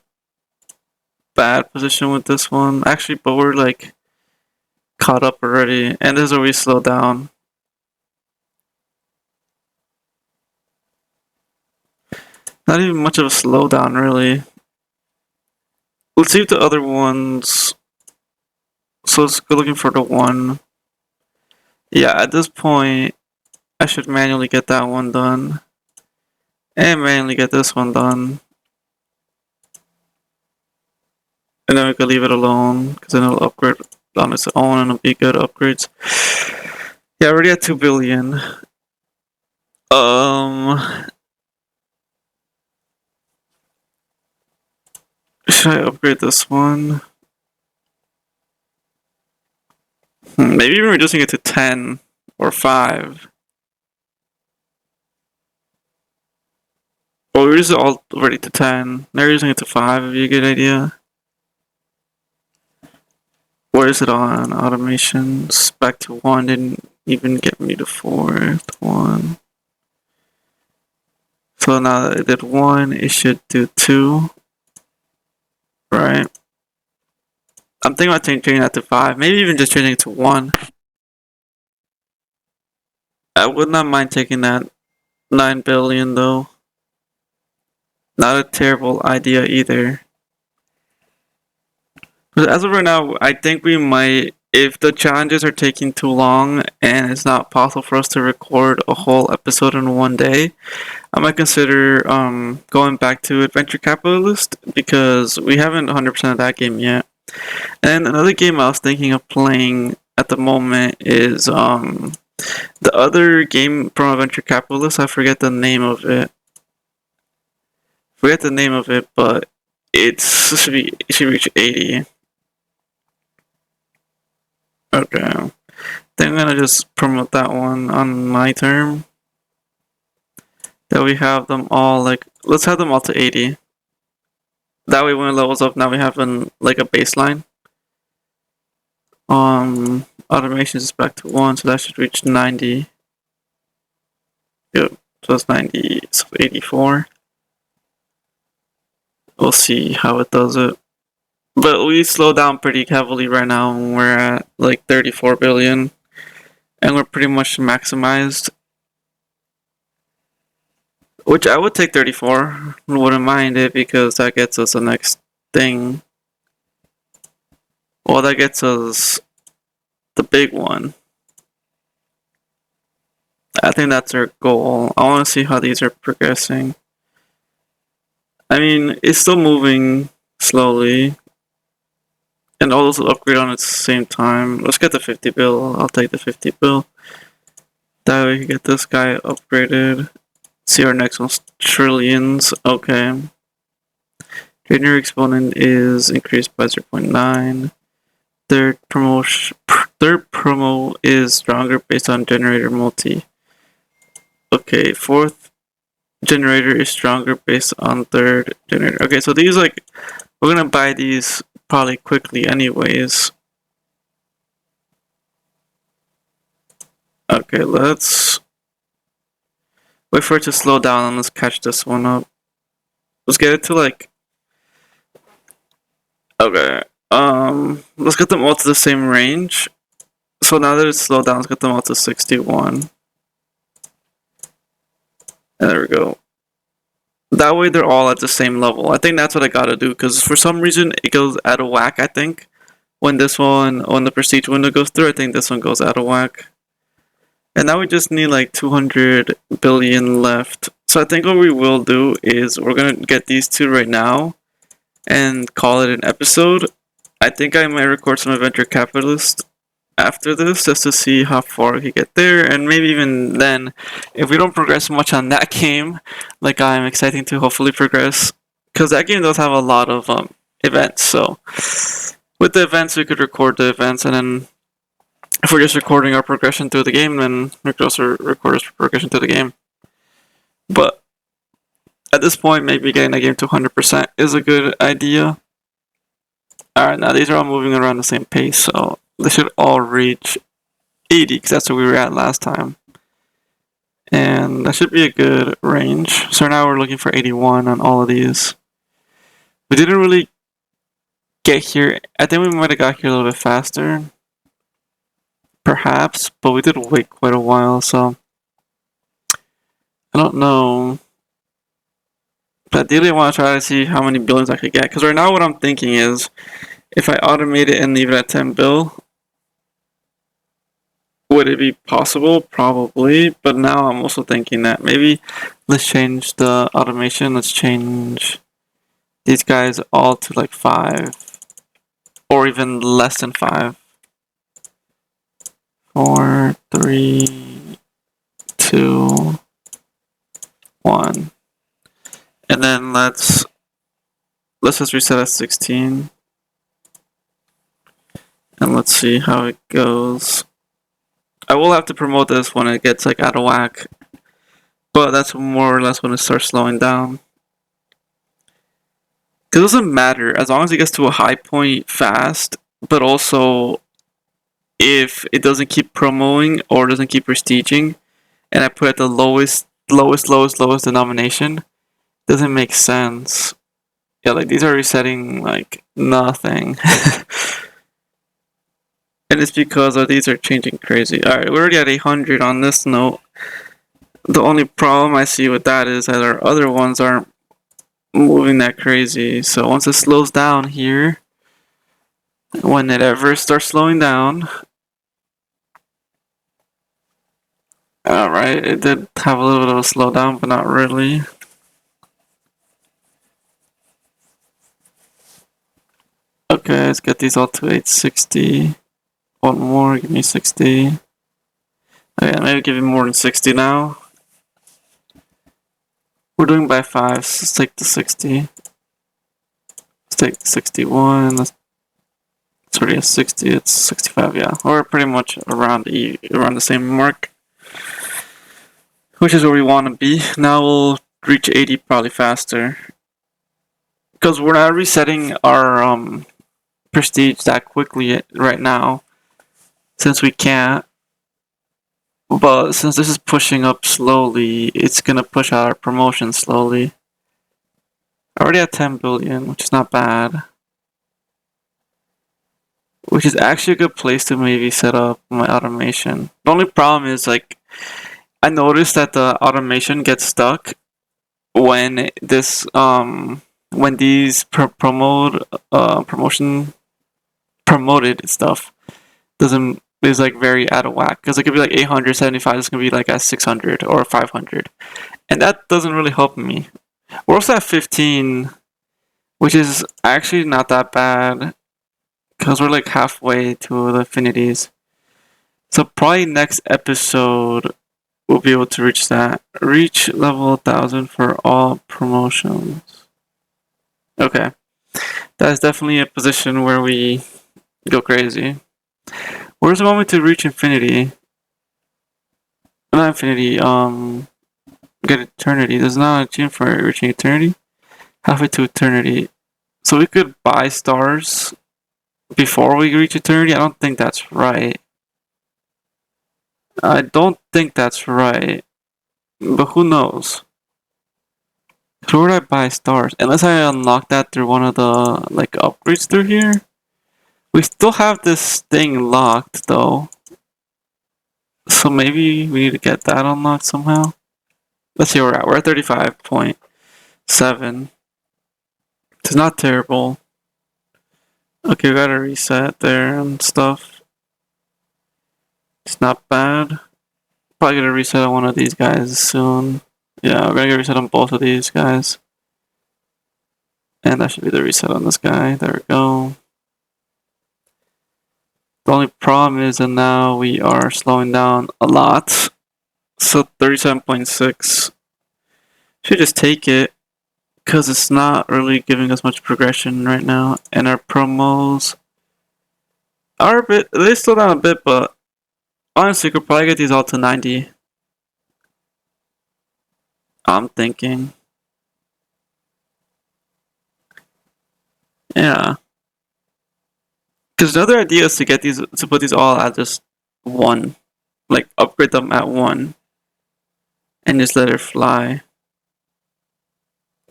Speaker 1: bad position with this one. Actually, but we're like caught up already. And this is where we slow down. Not even much of a slowdown, really. Let's see if the other ones. So let's go looking for the one. Yeah, at this point, I should manually get that one done. And manually get this one done. And then we could leave it alone, because then it'll upgrade on its own and it'll be good upgrades. Yeah, already at 2 billion. Should I upgrade this one? Maybe even reducing it to 10 or 5. Well, we reduced it all already to 10. Now reducing it to 5 would be a good idea. Where is it on? Automations. Back to 1. Didn't even get me to 4th one. So now that it did 1, it should do 2. Right? I'm thinking about changing that to 5. Maybe even just changing it to 1. I would not mind taking that 9 billion though. Not a terrible idea either. But as of right now, I think we might, if the challenges are taking too long and it's not possible for us to record a whole episode in one day, I might consider going back to Adventure Capitalist because we haven't 100% of that game yet. And another game I was thinking of playing at the moment is the other game from Adventure Capitalist. I forget the name of it. But it should reach 80. Okay. I think I'm gonna just promote that one on my term. That we have them all let's have them all to 80. That way when it levels up now we have a baseline. Automation is back to 1, so that should reach 90. Yep, so that's 90, so 84. We'll see how it does it. But we slow down pretty heavily right now, and we're at 34 billion. And we're pretty much maximized. Which I would take 34. Wouldn't mind it because that gets us the next thing. Well, that gets us the big one. I think that's our goal. I want to see how these are progressing. I mean, it's still moving slowly. And all those will upgrade on at the same time. Let's get the 50 bill. I'll take the 50 bill. That way we can get this guy upgraded. See our next one's trillions. Okay. Junior exponent is increased by 0.9. Third promo is stronger based on generator multi. Okay, fourth generator is stronger based on third generator. Okay, so these we're gonna buy these probably quickly anyways. Okay, let's wait for it to slow down and let's catch this one up. Let's get it to okay. Let's get them all to the same range. So now that it's slowed down, let's get them all to 61. And there we go. That way they're all at the same level. I think that's what I gotta do, because for some reason it goes out of whack, I think. When the prestige window goes through, I think this one goes out of whack. And now we just need 200 billion left. So I think what we will do is we're gonna get these two right now and call it an episode. I think I might record some Adventure Capitalist after this just to see how far we can get there, and maybe even then, if we don't progress much on that game, I'm expecting to hopefully progress, because that game does have a lot of events. So with the events, we could record the events, and then if we're just recording our progression through the game, then we could also record our progression through the game. But at this point, maybe getting the game to 100% is a good idea. Alright, now these are all moving around the same pace, so they should all reach 80, because that's where we were at last time. And that should be a good range. So now we're looking for 81 on all of these. We didn't really get here. I think we might have got here a little bit faster. Perhaps, but we did wait quite a while, so I don't know. But ideally I want to try to see how many billions I could get, because right now what I'm thinking is, if I automate it and leave it at 10 bill, would it be possible? Probably, but now I'm also thinking that maybe let's change the automation. Let's change these guys all to 5, or even less than 5. 4, 3, 2, 1, and then let's just reset at 16, and let's see how it goes. I will have to promote this when it gets out of whack, but that's more or less when it starts slowing down. It doesn't matter as long as it gets to a high point fast, but also if it doesn't keep promoting or doesn't keep prestiging, and I put at the lowest denomination, doesn't make sense. Yeah, these are resetting nothing. And it's because these are changing crazy. Alright, we're already at 800 on this note. The only problem I see with that is that our other ones aren't moving that crazy. So once it slows down here, when it ever starts slowing down, alright, it did have a little bit of a slowdown, but not really. Okay, let's get these all to 860. One more, give me 60. Okay, maybe give me more than 60 now. We're doing by 5s. Let's take the 60. Let's take the 61. It's already a 60. It's 65. Yeah, we're pretty much around the same mark, which is where we want to be. Now we'll reach 80 probably faster, because we're not resetting our prestige that quickly right now, since we can't. But since this is pushing up slowly, it's gonna push out our promotion slowly. Already at 10 billion, which is not bad. Which is actually a good place to maybe set up my automation. The only problem is, like, I noticed that the automation gets stuck when this when these promotion promoted stuff is like very out of whack, because it could be like 875, it's gonna be like at 600 or 500, and that doesn't really help me. We're also at 15, which is actually not that bad, because we're like halfway to the affinities. So probably next episode we'll be able to reach that. Reach level 1000 for all promotions. Okay, that's definitely a position where we go crazy. Where's the moment to reach infinity? Not infinity, get eternity. There's not a gene for reaching eternity. Halfway to eternity. So we could buy stars before we reach eternity? I don't think that's right. I don't think that's right. But who knows? Where would I buy stars? Unless I unlock that through one of the like upgrades through here. We still have this thing locked though. So maybe we need to get that unlocked somehow. Let's see where we're at. We're at 35.7. It's not terrible. Okay, we gotta reset there and stuff. It's not bad. Probably gonna reset on one of these guys soon. Yeah, we're gonna get reset on both of these guys. And that should be the reset on this guy. There we go. The only problem is that now we are slowing down a lot. So 37.6. Should just take it, because it's not really giving us much progression right now. And our promos are a bit, they slow down a bit, but honestly, could probably get these all to 90. I'm thinking. Yeah. Because the other idea is to get these, to put these all at just 1. Like, upgrade them at 1. And just let it fly.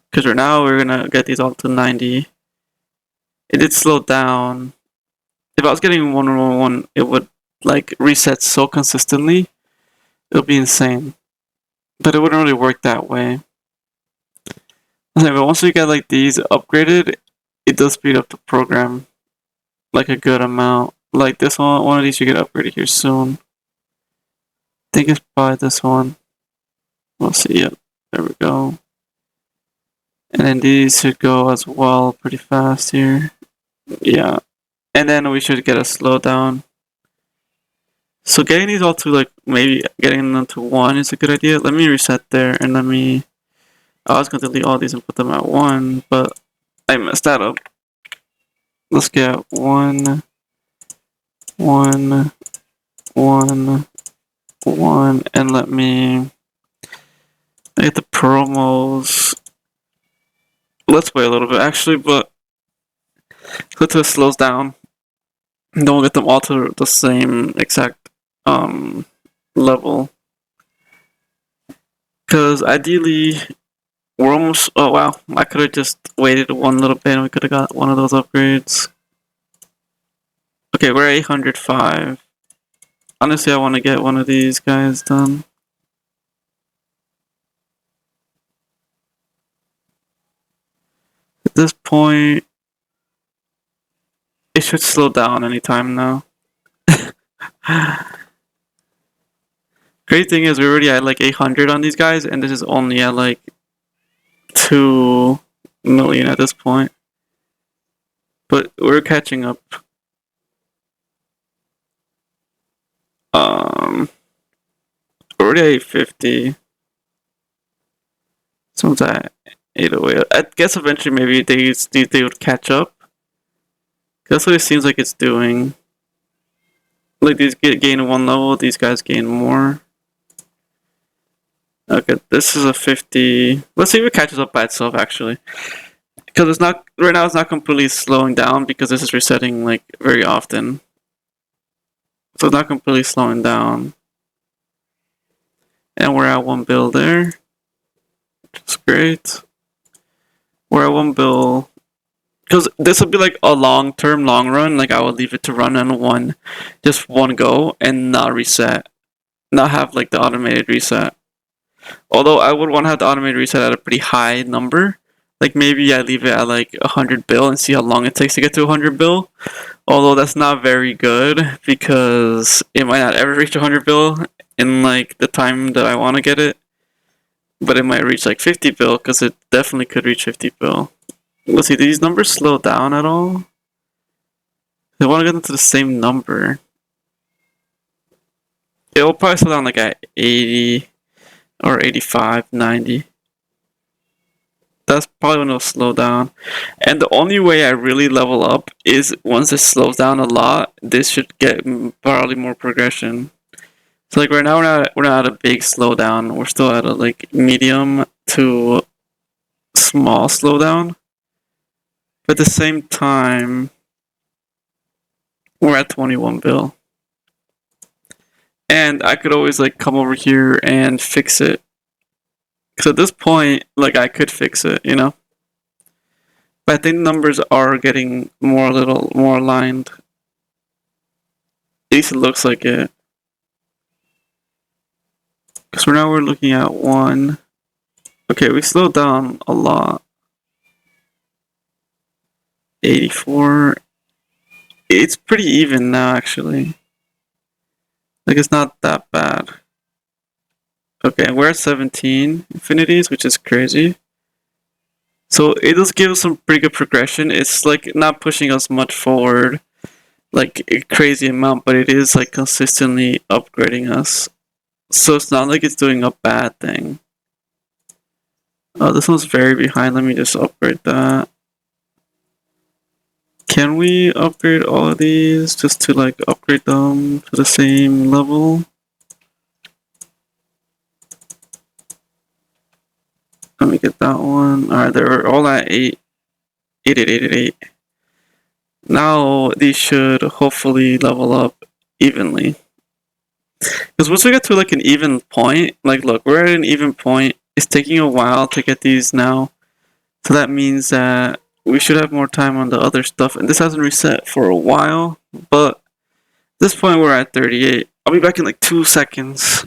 Speaker 1: Because right now we're gonna get these all to 90. It did slow down. If I was getting 111, it would like reset so consistently. It would be insane. But it wouldn't really work that way. Okay, but once we get like these upgraded, it does speed up the program like a good amount. Like this one of these should get upgraded here soon. I think it's probably this one. We'll see. Yep, there we go. And then these should go as well pretty fast here. Yeah. And then we should get a slowdown. So getting these all to like, maybe getting them to 1 is a good idea. Let me reset there and I was going to delete all these and put them at 1, but I messed that up. Let's get 1, 1, 1, 1, and let me get the promos. Let's wait a little bit actually, but until it slows down, then we'll get them all to the same exact level. Because ideally, we're almost, oh wow, I could have just waited one little bit and we could have got one of those upgrades. Okay, we're 805. Honestly, I want to get one of these guys done. At this point, it should slow down anytime now. Great thing is we're already at like 800 on these guys, and this is only at like 2 million at this point. But we're catching up. We're already at 850. Someone's at 808. I guess eventually maybe they would catch up. That's what it seems like it's doing. Like these gain one level, these guys gain more. Okay, this is a 50. Let's see if it catches up by itself actually. Because it's not right now. It's not completely slowing down because this is resetting like very often. So it's not completely slowing down. And we're at 1 bill there, which is great. We're at 1 bill. Because this would be like a long run. Like I would leave it to run on just one go and not reset. Not have like the automated reset. Although I would want to have the automated reset at a pretty high number. Like maybe I leave it at like 100 bill and see how long it takes to get to 100 bill. Although that's not very good because it might not ever reach 100 bill in like the time that I want to get it. But it might reach like 50 bill because it definitely could reach 50 bill. Let's see, do these numbers slow down at all? They want to get into the same number. It will probably slow down like at 80 or 85, 90. That's probably when it'll slow down. And the only way I really level up is once it slows down a lot, this should get probably more progression. So like right now we're not at a big slowdown. We're still at a like medium to small slowdown. But at the same time, we're at 21 bill. And I could always like come over here and fix it. Because at this point, like I could fix it, you know? But I think numbers are getting a little more aligned. At least it looks like it. Because now we're looking at 1. Okay, we slowed down a lot. 84. It's pretty even now, actually. Like, it's not that bad. Okay, we're at 17 infinities, which is crazy. So it does give us some pretty good progression. It's like not pushing us much forward, like a crazy amount, but it is like consistently upgrading us. So it's not like it's doing a bad thing. Oh, this one's very behind. Let me just upgrade that. Can we upgrade all of these just to like upgrade them to the same level? Let me get that one. Alright, they're all at 8. 8, 8, 8, 8, 8. Now these should hopefully level up evenly. Because once we get to like an even point, like look, we're at an even point. It's taking a while to get these now. So that means that we should have more time on the other stuff. And this hasn't reset for a while. But at this point we're at 38. I'll be back in like 2 seconds.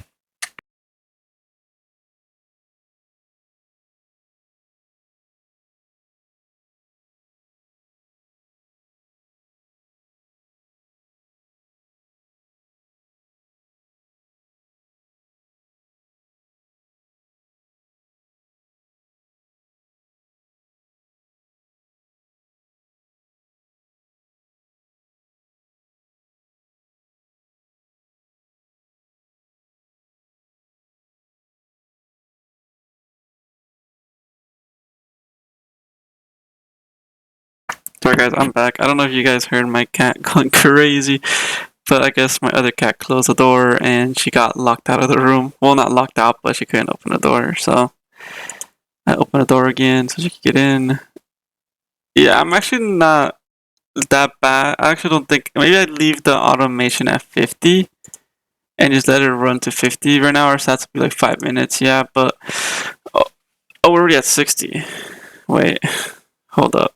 Speaker 1: Sorry guys, I'm back. I don't know if you guys heard my cat going crazy, but I guess my other cat closed the door and she got locked out of the room. Well, not locked out, but she couldn't open the door, so I opened the door again so she could get in. Yeah, I'm actually not that bad. I actually don't think. Maybe I'd leave the automation at 50 and just let it run to 50 right now. Our stats will be like 5 minutes, yeah, but. Oh, we're already at 60. Wait, hold up.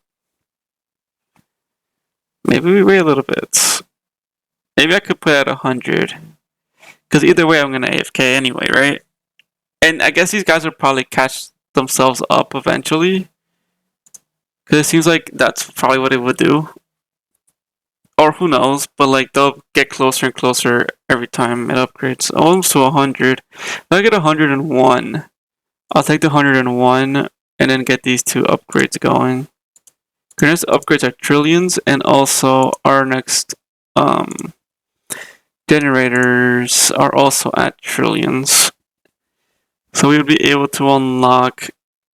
Speaker 1: Maybe we wait a little bit. Maybe I could put it at 100. Because either way, I'm going to AFK anyway, right? And I guess these guys will probably catch themselves up eventually. Because it seems like that's probably what it would do. Or who knows, but like they'll get closer and closer every time it upgrades. Almost to 100. If I get 101, I'll take the 101 and then get these two upgrades going. Current upgrades are trillions, and also our next generators are also at trillions. So we would be able to unlock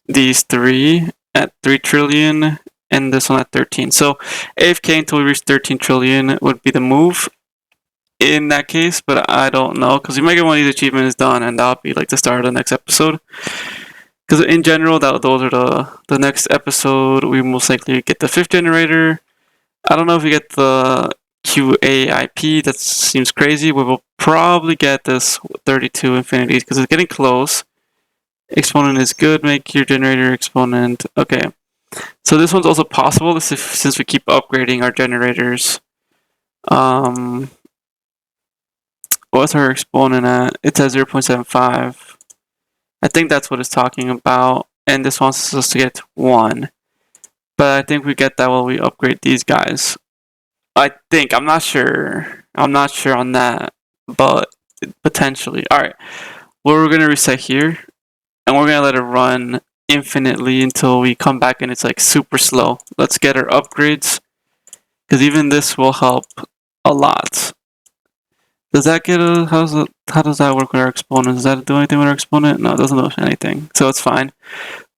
Speaker 1: these three at 3 trillion and this one at 13. So AFK until we reach 13 trillion would be the move in that case, but I don't know because we might get one of these achievements done and that'll be like the start of the next episode. Because in general, those are the next episode. We most likely get the 5th generator. I don't know if we get the QAIP. That seems crazy. We will probably get this 32 infinities because it's getting close. Exponent is good. Make your generator exponent. Okay. So this one's also possible since we keep upgrading our generators. What's our exponent at? It's at 0.75. I think that's what it's talking about. And this wants us to get 1. But I think we get that while we upgrade these guys. I think. I'm not sure. I'm not sure on that. But potentially. Alright. Well, we're going to reset here. And we're going to let it run infinitely until we come back and it's like super slow. Let's get our upgrades. Because even this will help a lot. Does that get a... How does that work with our exponent? Does that do anything with our exponent? No, it doesn't do anything. So it's fine.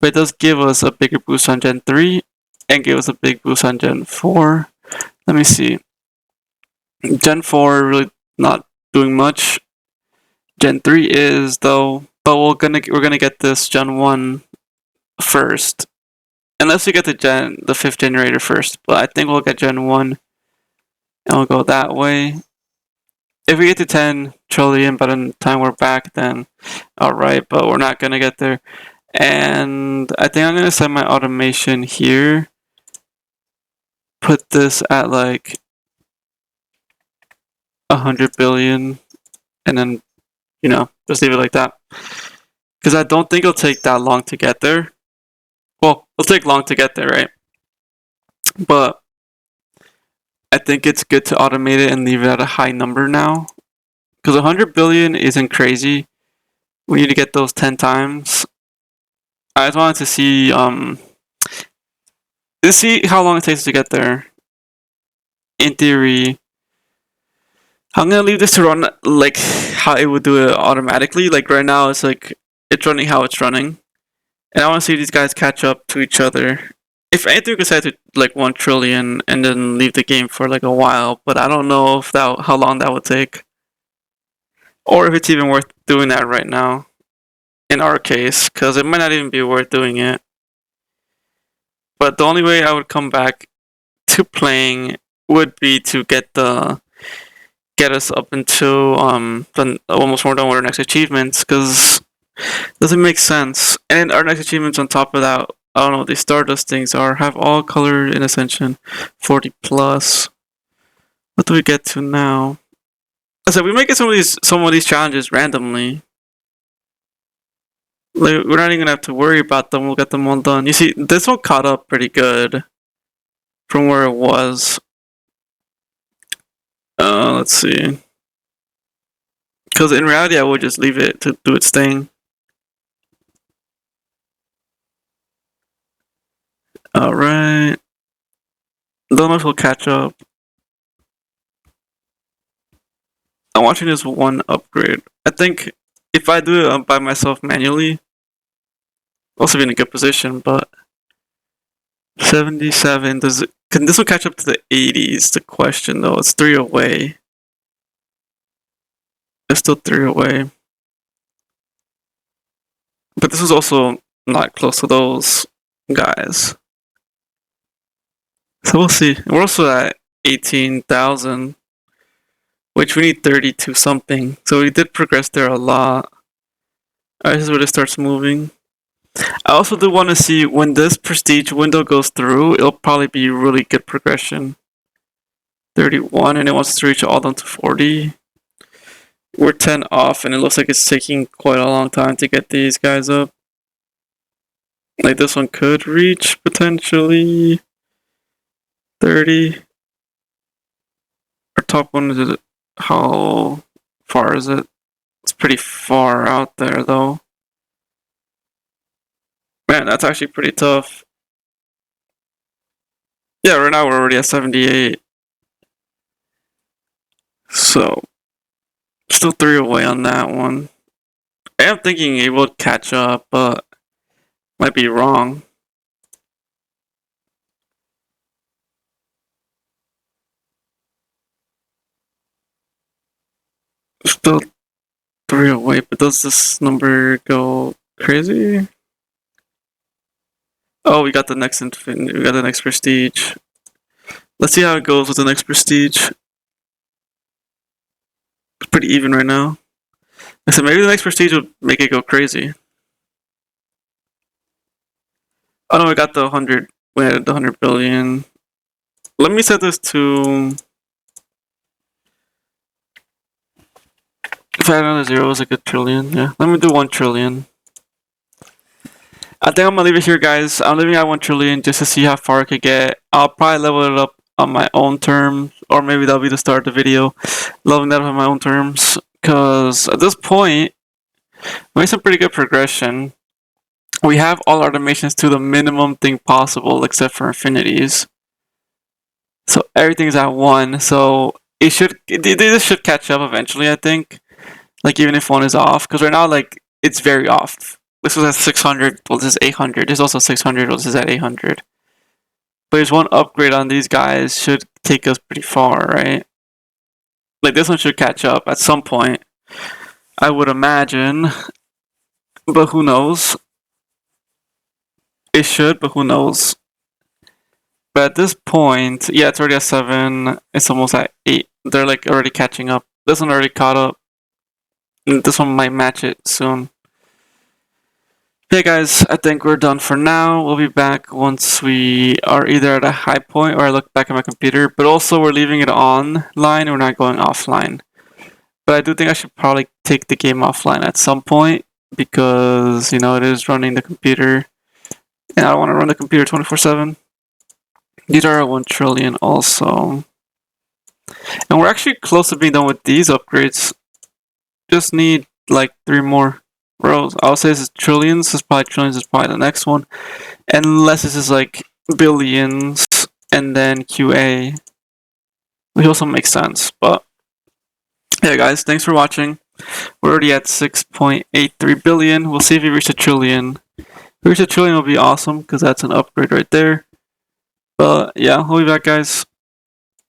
Speaker 1: But it does give us a bigger boost on Gen 3. And give us a big boost on Gen 4. Let me see. Gen 4 really not doing much. Gen 3 is though. But we're gonna get this Gen 1 first. Unless we get the 5th generator first. But I think we'll get Gen 1. And we'll go that way. If we get to 10 trillion by the time we're back, then alright, but we're not gonna get there. And I think I'm gonna set my automation here. Put this at like 100 billion. And then, just leave it like that. Because I don't think it'll take that long to get there. Well, it'll take long to get there, right? But I think it's good to automate it and leave it at a high number now. Because 100 billion isn't crazy. We need to get those 10 times. I just wanted to see how long it takes to get there. In theory, I'm gonna leave this to run like how it would do it automatically. Like right now, it's like it's running how it's running, and I want to see if these guys catch up to each other. If anything, we could set it to like 1 trillion and then leave the game for like a while. But I don't know if how long that would take, or if it's even worth doing that right now. In our case, because it might not even be worth doing it. But the only way I would come back to playing would be to get us up into almost more done with our next achievements, because it doesn't make sense. And our next achievements on top of that, I don't know what these Stardust things are. Have all color in Ascension, 40 plus. What do we get to now? I said we might get some of these challenges randomly. Like, we're not even gonna have to worry about them. We'll get them all done. You see, this one caught up pretty good from where it was. Let's see. Because in reality, I would just leave it to do its thing. Alright. Don't know if we'll catch up. I'm watching this one upgrade. I think if I do it by myself manually, I'll also be in a good position, but 77, can this one catch up to the 80s? The question though, it's 3 away. It's still 3 away. But this was also not close to those guys. So we'll see. We're also at 18,000, which we need 32 something. So we did progress there a lot. Alright, this is where it starts moving. I also do want to see when this prestige window goes through, it'll probably be really good progression. 31, and it wants to reach all down to 40. We're 10 off, and it looks like it's taking quite a long time to get these guys up. Like this one could reach potentially 30. Our top one is how far is it? It's pretty far out there though. Man, that's actually pretty tough. Yeah, right now we're already at 78. So, still 3 away on that one. I am thinking it would catch up, but might be wrong. Still 3 away, but does this number go crazy? Oh, we got the next infinity. We got the next prestige. Let's see how it goes with the next prestige. It's pretty even right now. I said maybe the next prestige would make it go crazy. Oh no, we got the 100. We had the 100 billion. Let me set this to. If I had another zero, it was like a trillion. Yeah, let me do 1 trillion. I think I'm gonna leave it here, guys. I'm leaving at 1 trillion just to see how far I could get. I'll probably level it up on my own terms, or maybe that'll be the start of the video. Leveling that up on my own terms, because at this point, we made some pretty good progression. We have all our animations to the minimum thing possible, except for infinities. So everything's at 1. So it should. This should catch up eventually, I think. Like even if one is off, because right now, like it's very off. This was at 600. Well, this is 800. This is also 600. Well, this is at 800. But there's one upgrade on these guys should take us pretty far, right? Like this one should catch up at some point, I would imagine. But who knows? It should, but who knows? But at this point, yeah, it's already at 7. It's almost at 8. They're like already catching up. This one already caught up. And this one might match it soon. Hey guys, I think we're done for now. We'll be back once we are either at a high point or I look back at my computer. But also we're leaving it online. We're not going offline. But I do think I should probably take the game offline at some point. Because, you know, it is running the computer. And I don't want to run the computer 24/7. These are at 1 trillion also. And we're actually close to being done with these upgrades. Just need like 3 more rows. I'll say this is trillions. This is probably trillions. This is probably the next one. Unless this is like billions and then QA. Which also makes sense. But yeah, guys, thanks for watching. We're already at 6.83 billion. We'll see if we reach a trillion. If we reach a trillion, it'll be awesome because that's an upgrade right there. But yeah, we'll be back, guys.